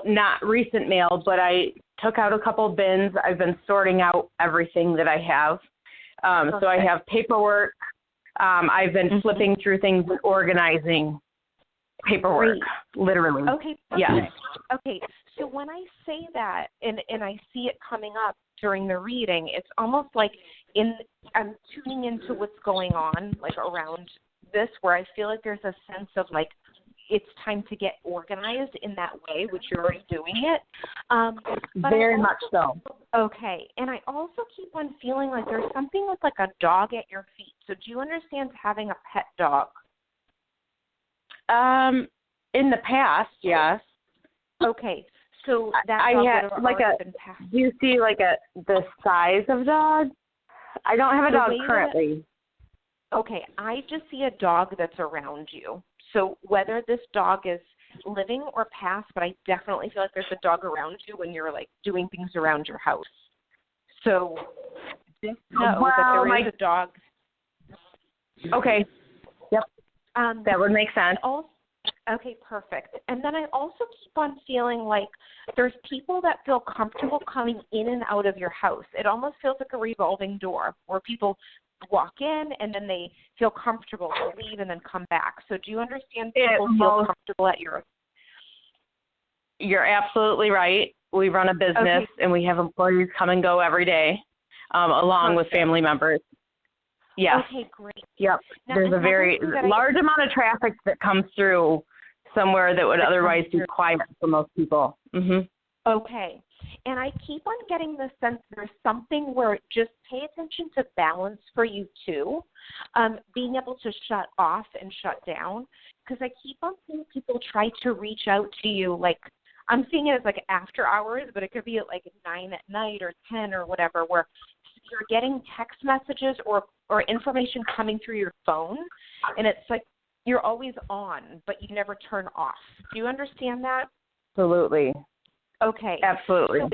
not recent mail, but I took out a couple bins. I've been sorting out everything that I have. So I have paperwork. I've been flipping through things and organizing paperwork, literally. Okay. Yes. Okay. So when I say that and I see it coming up during the reading, it's almost like I'm tuning into what's going on, like around this, where I feel like there's a sense of like it's time to get organized in that way, which you're already doing it. Very much so. Okay. And I also keep on feeling like there's something with like a dog at your feet. So do you understand having a pet dog? In the past, yes. Okay. So that I dog have would have been passed. Do you see like the size of dog? I don't have a dog currently. Okay, I just see a dog that's around you. So whether this dog is living or past, but I definitely feel like there's a dog around you when you're like doing things around your house. So just know that there is a dog. Okay. Yep. That would make sense. Okay, perfect. And then I also keep on feeling like there's people that feel comfortable coming in and out of your house. It almost feels like a revolving door where people walk in and then they feel comfortable to leave and then come back. So do you understand people feel comfortable at your... You're absolutely right. We run a business and we have employees come and go every day, along with family members. Yes. Okay, great. Yep. Now, there's a very large amount of traffic that comes through somewhere that would otherwise be quiet for most people. Mm-hmm. Okay. And I keep on getting the sense there's something where just pay attention to balance for you too, being able to shut off and shut down. Because I keep on seeing people try to reach out to you, like I'm seeing it as like after hours, but it could be at like 9 at night or 10 or whatever, where you're getting text messages or information coming through your phone, and it's like you're always on, but you never turn off. Do you understand that? Absolutely. Okay. Absolutely. So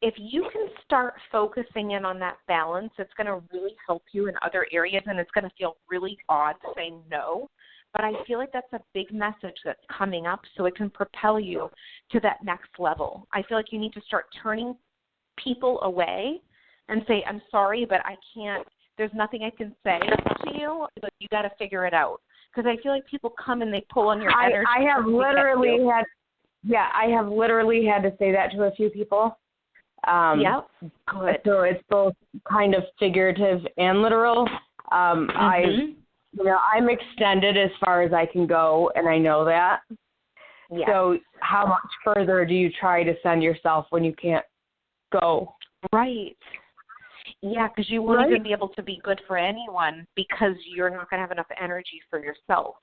if you can start focusing in on that balance, it's going to really help you in other areas, and it's going to feel really odd saying no. But I feel like that's a big message that's coming up, so it can propel you to that next level. I feel like you need to start turning people away and say, I'm sorry, but I can't, there's nothing I can say to you, but you got to figure it out. Because I feel like people come and they pull on your energy. I have literally had to say that to a few people. Yep. Good. So it's both kind of figurative and literal. I'm extended as far as I can go, and I know that. Yes. So how much further do you try to send yourself when you can't go? Right. Yeah, because you won't even be able to be good for anyone because you're not going to have enough energy for yourself.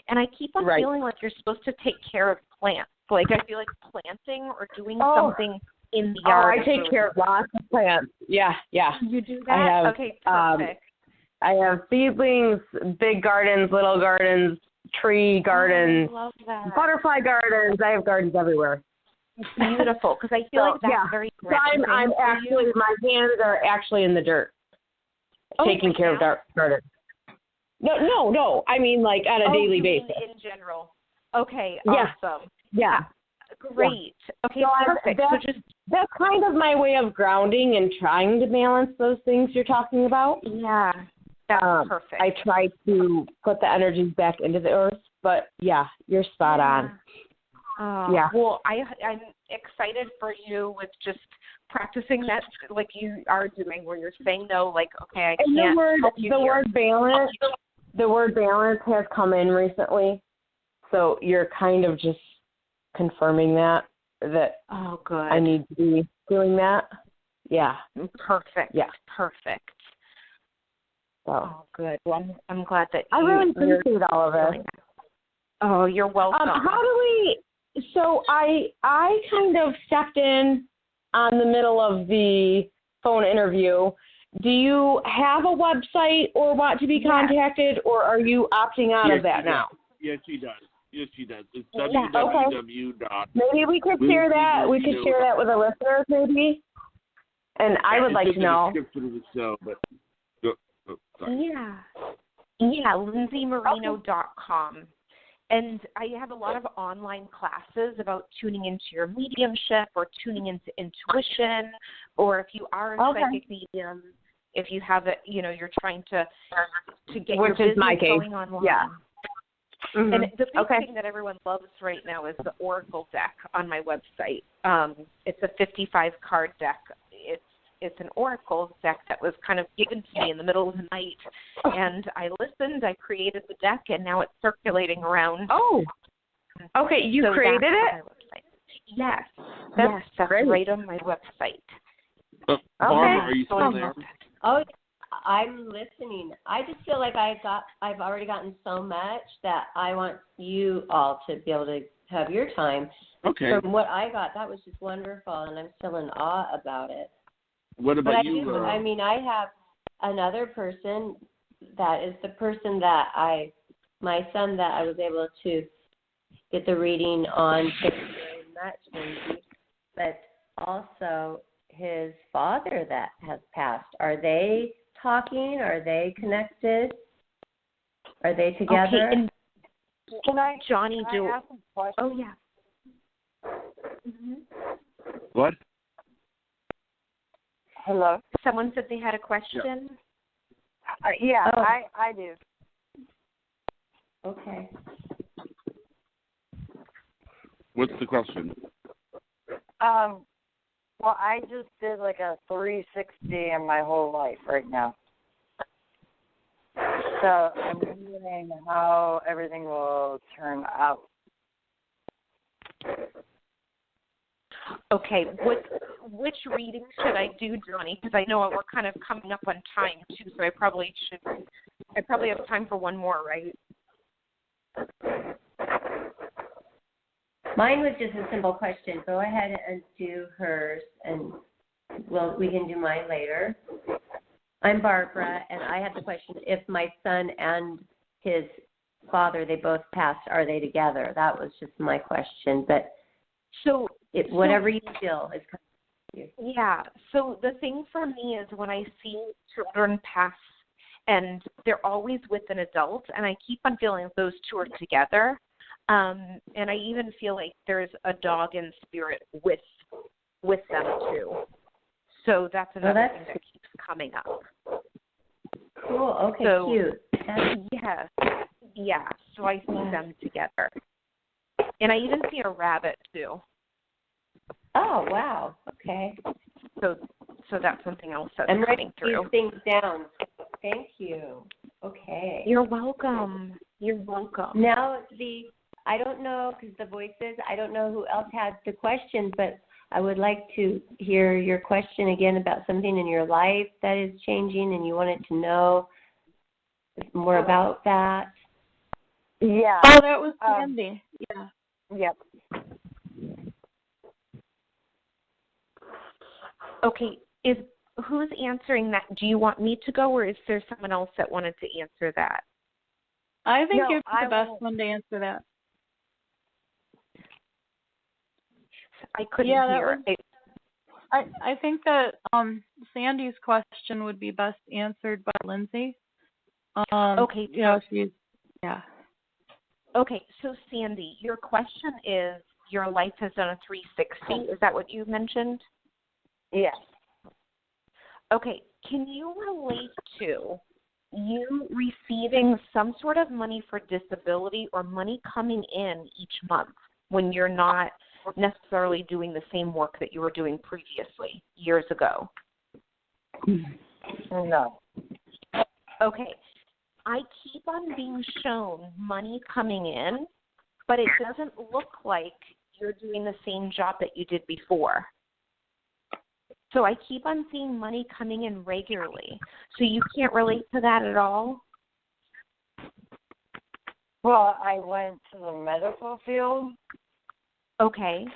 And I keep on feeling like you're supposed to take care of plants. Like I feel like planting or doing something in the yard. I take care of lots of plants. Yeah. You do that? Okay, perfect. I have seedlings, big gardens, little gardens, tree gardens, I love that. Butterfly gardens. I have gardens everywhere. Beautiful, because I feel like that's very So I'm actually, my hands are actually in the dirt, taking care of gardens. No. I mean, like on a daily basis. In general. Okay. Awesome. Yeah. Great. Okay. So Perfect. That's kind of my way of grounding and trying to balance those things you're talking about. Yeah. That's perfect. I try to put the energies back into the earth, but you're spot on. Well, I'm excited for you with just practicing that like you are doing, where you're saying no, like, okay, I can't help you here. The word balance has come in recently, so you're kind of just confirming that good. I need to be doing that. Yeah. Perfect. Yeah. Perfect. So. Good. Well, I'm glad that I really appreciate all of it. Oh, you're welcome. So I kind of stepped in on the middle of the phone interview. Do you have a website or want to be contacted, or are you opting out of that now? Yes, she does. It's www. Maybe we could share that. We could share that with the listeners, maybe. And I would like to know. lindseymarino.com. And I have a lot of online classes about tuning into your mediumship or tuning into intuition, or if you are a psychic medium, if you have it, you're trying to get your business going online. Yeah. Mm-hmm. And the big thing that everyone loves right now is the Oracle deck on my website. It's a 55-card deck. It's an Oracle deck that was kind of given to me in the middle of the night. And I listened, I created the deck, and now it's circulating around. Oh, okay. You created it? Yes. That's right on my website. Barbara, are you still there? Oh, I'm listening. I just feel like I've already gotten so much that I want you all to be able to have your time. Okay. From what I got, that was just wonderful, and I'm still in awe about it. What about you? I have another person that is the person that my son that I was able to get the reading on. Thank you very much, Lindsay. But also his father that has passed. Are they talking? Are they connected? Are they together? Okay, Can I ask some questions? Oh, yeah. Mm-hmm. What? Hello? Someone said they had a question? I do. Okay. What's the question? Well, I just did like a 360 in my whole life right now. So I'm wondering how everything will turn out. Okay, which reading should I do, Johnny? Because I know we're kind of coming up on time too, so I probably have time for one more, right? Mine was just a simple question. Go ahead and do hers, and we can do mine later. I'm Barbara, and I had the question: if my son and his father, they both passed, are they together? That was just my question. But whatever you feel is kind of you. Yeah. So the thing for me is when I see children pass, and they're always with an adult, and I keep on feeling those two are together. And I even feel like there's a dog in spirit with them too. So that's another thing that keeps coming up. Cool. Okay. So, cute. Yeah. So I see them together, and I even see a rabbit too. Oh wow. Okay. So that's something else that's coming through. I'm writing these things down. Thank you. Okay. You're welcome. Now I don't know, because the voices, I don't know who else had the question, but I would like to hear your question again about something in your life that is changing and you wanted to know more about that. Yeah. Oh, that was Sandy. Yeah. Yep. Okay. Who's answering that? Do you want me to go, or is there someone else that wanted to answer that? I think you're the best one to answer that. I couldn't hear. I think that Sandy's question would be best answered by Lindsey. Okay. Yeah. Okay, so Sandy, your question is your life has done a 360. Is that what you mentioned? Yes. Okay, can you relate to you receiving some sort of money for disability or money coming in each month when you're not necessarily doing the same work that you were doing previously years ago? No. Okay. I keep on being shown money coming in, but it doesn't look like you're doing the same job that you did before. So I keep on seeing money coming in regularly. So you can't relate to that at all? Well, I went to the medical field. Okay.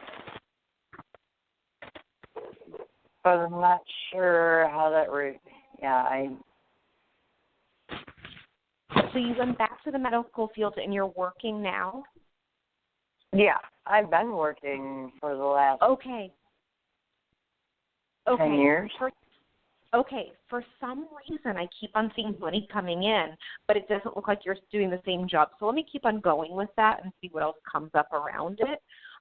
But I'm not sure how that works. So you went back to the medical field and you're working now? Yeah, I've been working for the last 10 years. For some reason I keep on seeing money coming in, but it doesn't look like you're doing the same job. So let me keep on going with that and see what else comes up around it.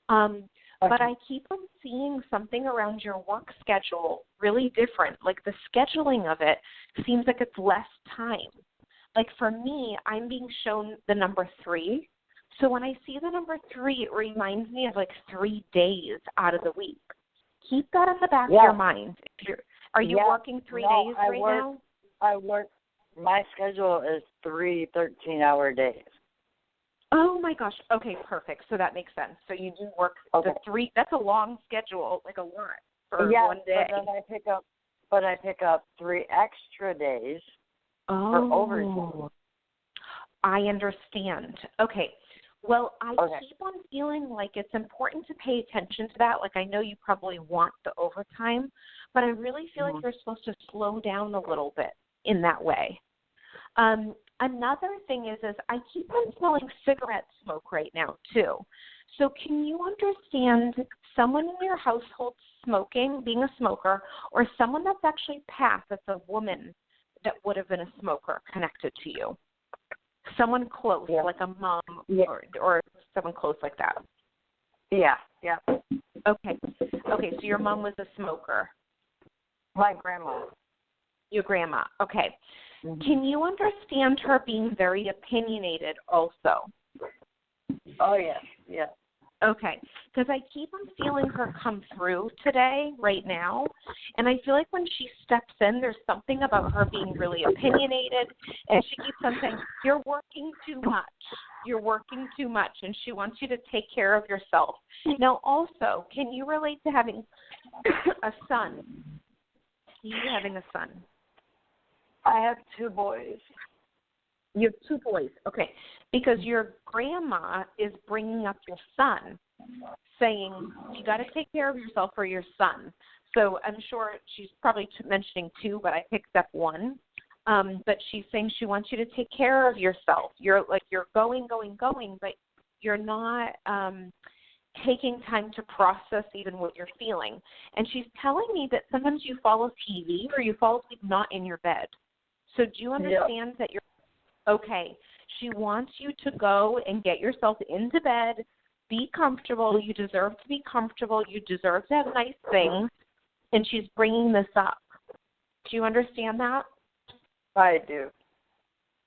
But I keep on seeing something around your work schedule really different. Like the scheduling of it seems like it's less time. Like for me, I'm being shown the number 3. So when I see the number 3, it reminds me of like 3 days out of the week. Keep that in the back of your mind. Are you working 3 days now? I work, my schedule is 3 13-hour days. Oh my gosh. Okay, perfect. So that makes sense. So you do work the 3, that's a long schedule, like a lot for one day. But then I pick up 3 extra days for overtime. I understand. Okay. Well, I keep on feeling like it's important to pay attention to that. Like I know you probably want the overtime, but I really feel like you're supposed to slow down a little bit in that way. Another thing is I keep on smelling cigarette smoke right now too. So can you understand someone in your household smoking, being a smoker, or someone that's actually passed, that's a woman that would have been a smoker connected to you? Someone close, like a mom or someone close like that. Yeah. Okay, so your mom was a smoker. My grandma. Your grandma, okay. Mm-hmm. Can you understand her being very opinionated also? Oh, yes. Okay, because I keep on feeling her come through today, right now, and I feel like when she steps in, there's something about her being really opinionated, and she keeps on saying, you're working too much. You're working too much, and she wants you to take care of yourself. Now, also, can you relate to having a son? You having a son? I have 2 boys. You have 2 boys, okay, because your grandma is bringing up your son, saying you got to take care of yourself for your son. So I'm sure she's probably mentioning 2, but I picked up 1. But she's saying she wants you to take care of yourself. You're going, but you're not taking time to process even what you're feeling. And she's telling me that sometimes you fall TV or you fall asleep not in your bed. So do you understand that you're okay? She wants you to go and get yourself into bed, be comfortable. You deserve to be comfortable. You deserve to have nice things. And she's bringing this up. Do you understand that? I do.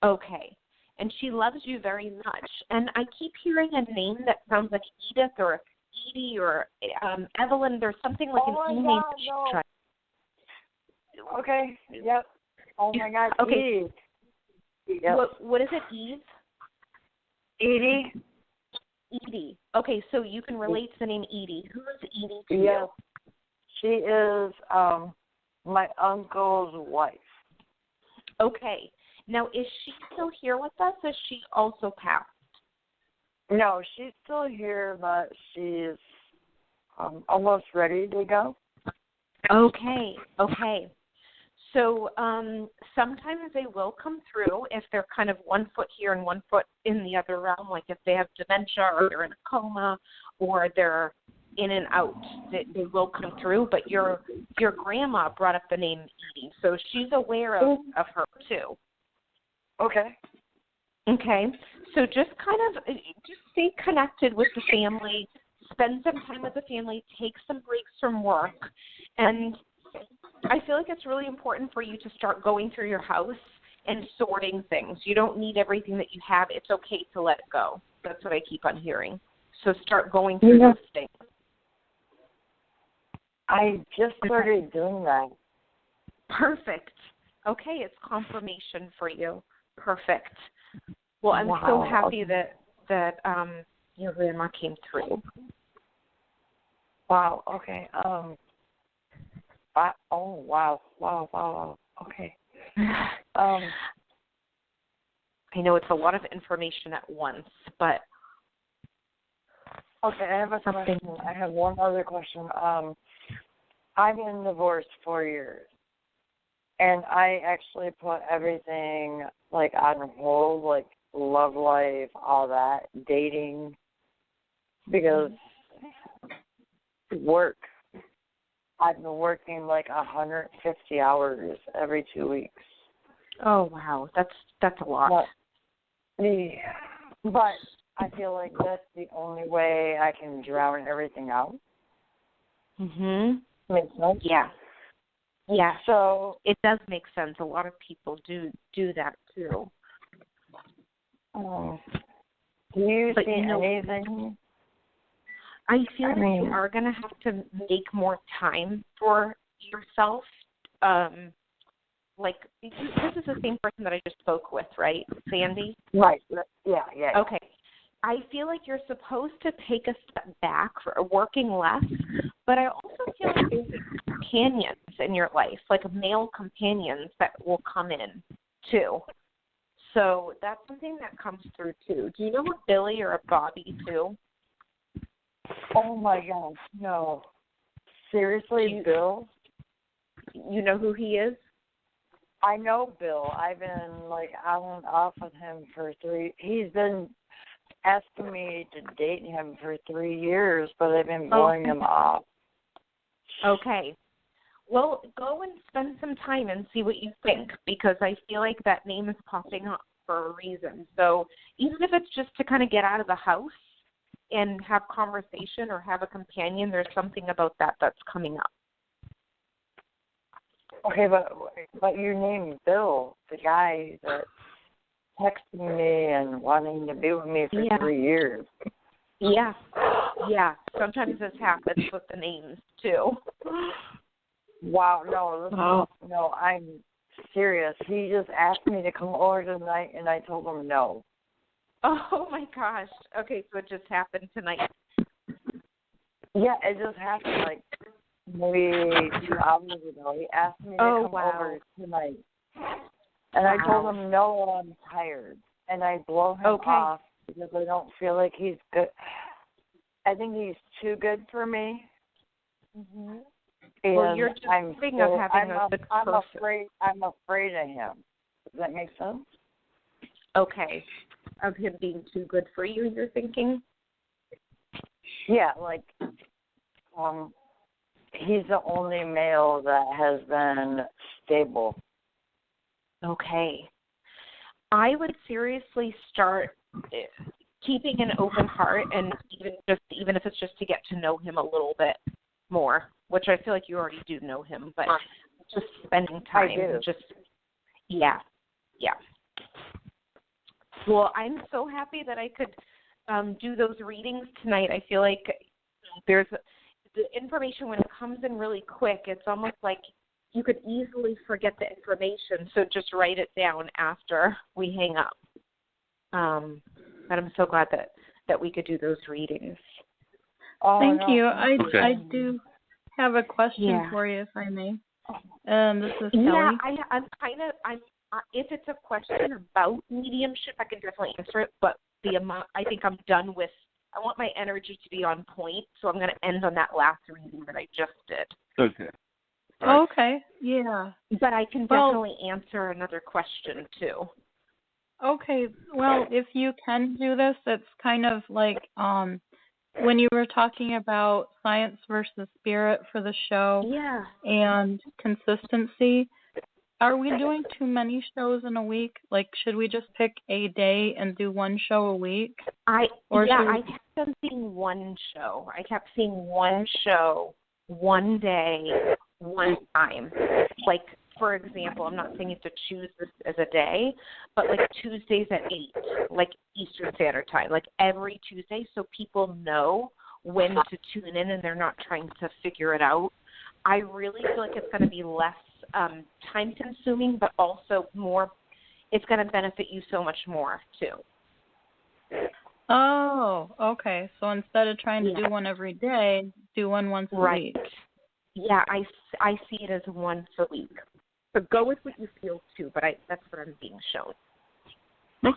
Okay. And she loves you very much. And I keep hearing a name that sounds like Edith or Edie or Evelyn. There's something like an E name. No. Okay. Yep. Oh my God. Okay. Eve. Yep. What is it, Eve? Edie. Edie. Okay, so you can relate to the name Edie. Who is Edie to you? Yes. She is my uncle's wife. Okay. Now, is she still here with us, or is she also passed? No, she's still here, but she's almost ready to go. Okay. So sometimes they will come through if they're kind of 1 foot here and 1 foot in the other realm, like if they have dementia or they're in a coma or they're in and out. They will come through, but your grandma brought up the name Edie, so she's aware of her too. Okay. Okay. So just stay connected with the family, spend some time with the family, take some breaks from work, and I feel like it's really important for you to start going through your house and sorting things. You don't need everything that you have. It's okay to let it go. That's what I keep on hearing. So start going through those things. I just started doing that. Perfect. Okay, it's confirmation for you. Perfect. Well, I'm so happy that your grandma came through. Wow. Okay. Wow. Okay. I know it's a lot of information at once, but okay. I have a question. I have one other question. I've been divorced 4 years, and I actually put everything like on hold, like love life, all that, dating, because work. I've been working like 150 hours every 2 weeks. Oh wow, that's a lot. But I feel like that's the only way I can drown everything out. Mhm. Makes sense? Yeah. Yeah. So it does make sense. A lot of people do that too. Do you see anything? I feel like you are going to have to make more time for yourself. Like, this is the same person that I just spoke with, right, Sandy? Right. Yeah. Okay. I feel like you're supposed to take a step back for working less, but I also feel like there's companions in your life, like male companions that will come in, too. So that's something that comes through, too. Do you know a Billy or a Bobby, too? Oh, my God. No. Seriously, Bill? You know who he is? I know Bill. I've been, like, on and off with him for he's been asking me to date him for 3 years, but I've been blowing him off. Okay. Well, go and spend some time and see what you think, because I feel like that name is popping up for a reason. So even if it's just to kind of get out of the house and have conversation or have a companion, there's something about that that's coming up. Okay, but you named Bill, the guy that texting me and wanting to be with me for 3 years. Yeah. Yeah. Sometimes this happens with the names, too. Wow, no, I'm serious. He just asked me to come over tonight, and I told him no. Oh, my gosh. Okay, so it just happened tonight. Yeah, it just happened like maybe 2 hours ago. He asked me to come over tonight. And I told him, no, I'm tired. And I blow him off because I don't feel like he's good. I think he's too good for me. Mm-hmm. Well, you're just thinking of having a good person. I'm afraid of him. Does that make sense? Okay. Of him being too good for you, you're thinking? Yeah, like, he's the only male that has been stable. Okay. I would seriously start keeping an open heart, and even if it's just to get to know him a little bit more, which I feel like you already do know him, but just spending time. I do. Yeah. Well, I'm so happy that I could do those readings tonight. I feel like there's the information when it comes in really quick. It's almost like you could easily forget the information, so just write it down after we hang up. But I'm so glad that we could do those readings. Thank you. I do have a question for you, if I may. This is Kelly. Yeah, I'm if it's a question about mediumship, I can definitely answer it. But the amount, I think I'm done with. I want my energy to be on point, so I'm going to end on that last reading that I just did. Okay. Right. Okay. Yeah. But I can definitely answer another question too. Okay. Well, if you can do this, it's kind of like when you were talking about science versus spirit for the show and consistency. Are we doing too many shows in a week? Like, should we just pick a day and do one show a week? I kept seeing one show. I kept seeing one show, one day, one time. Like, for example, I'm not saying you have to choose this as a day, but like Tuesdays at 8, like Eastern Standard Time, like every Tuesday, so people know when to tune in and they're not trying to figure it out. I really feel like it's going to be less time consuming, but also more, it's going to benefit you so much more too. Oh, okay. So instead of trying to do one every day, do one once a week. Yeah, I see it as once a week. So go with what you feel too, but that's what I'm being shown.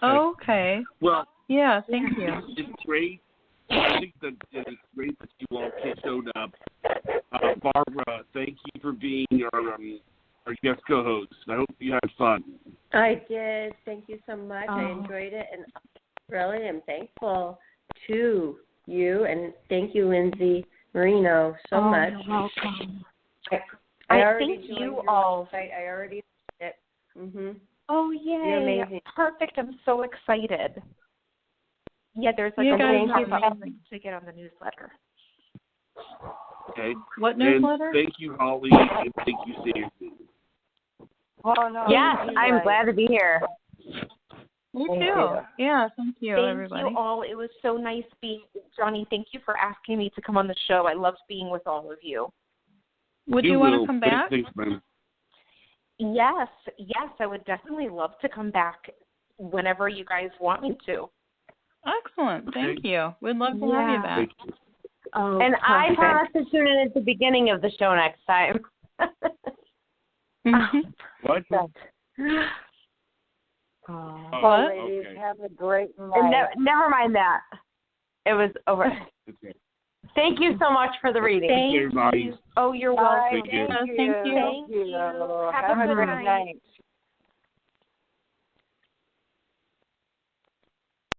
Okay. Well, yeah, thank you. It's great. I think that it's great that you all showed up. Barbara, thank you for being our guest co-host. I hope you had fun. I did. Thank you so much. I enjoyed it, and really am thankful to you, and thank you, Lindsey Marino, so much. You're welcome. I thank you all. I already did it. Mm-hmm. Oh, yay. You're amazing. Perfect. I'm so excited. Yeah, there's like a link to get on the newsletter. Okay. What newsletter? And thank you, Holly, and thank you, Sandy. Oh, no. Yes, I'm glad to be here. Me too. Yeah, thank you, everybody. Thank you all. It was so nice being, Johnny, thank you for asking me to come on the show. I loved being with all of you. Would you want to come back? Thanks, man. Yes, I would definitely love to come back whenever you guys want me to. Excellent. Thank you. We'd love to have you back. Oh, and I promise to tune in at the beginning of the show next time. What? Well, ladies, have a great night. Never mind that. It was over. Okay. Thank you so much for the reading. Thank you. Oh, you're welcome. Thank you. Thank you. Thank you. Have a good great night. night.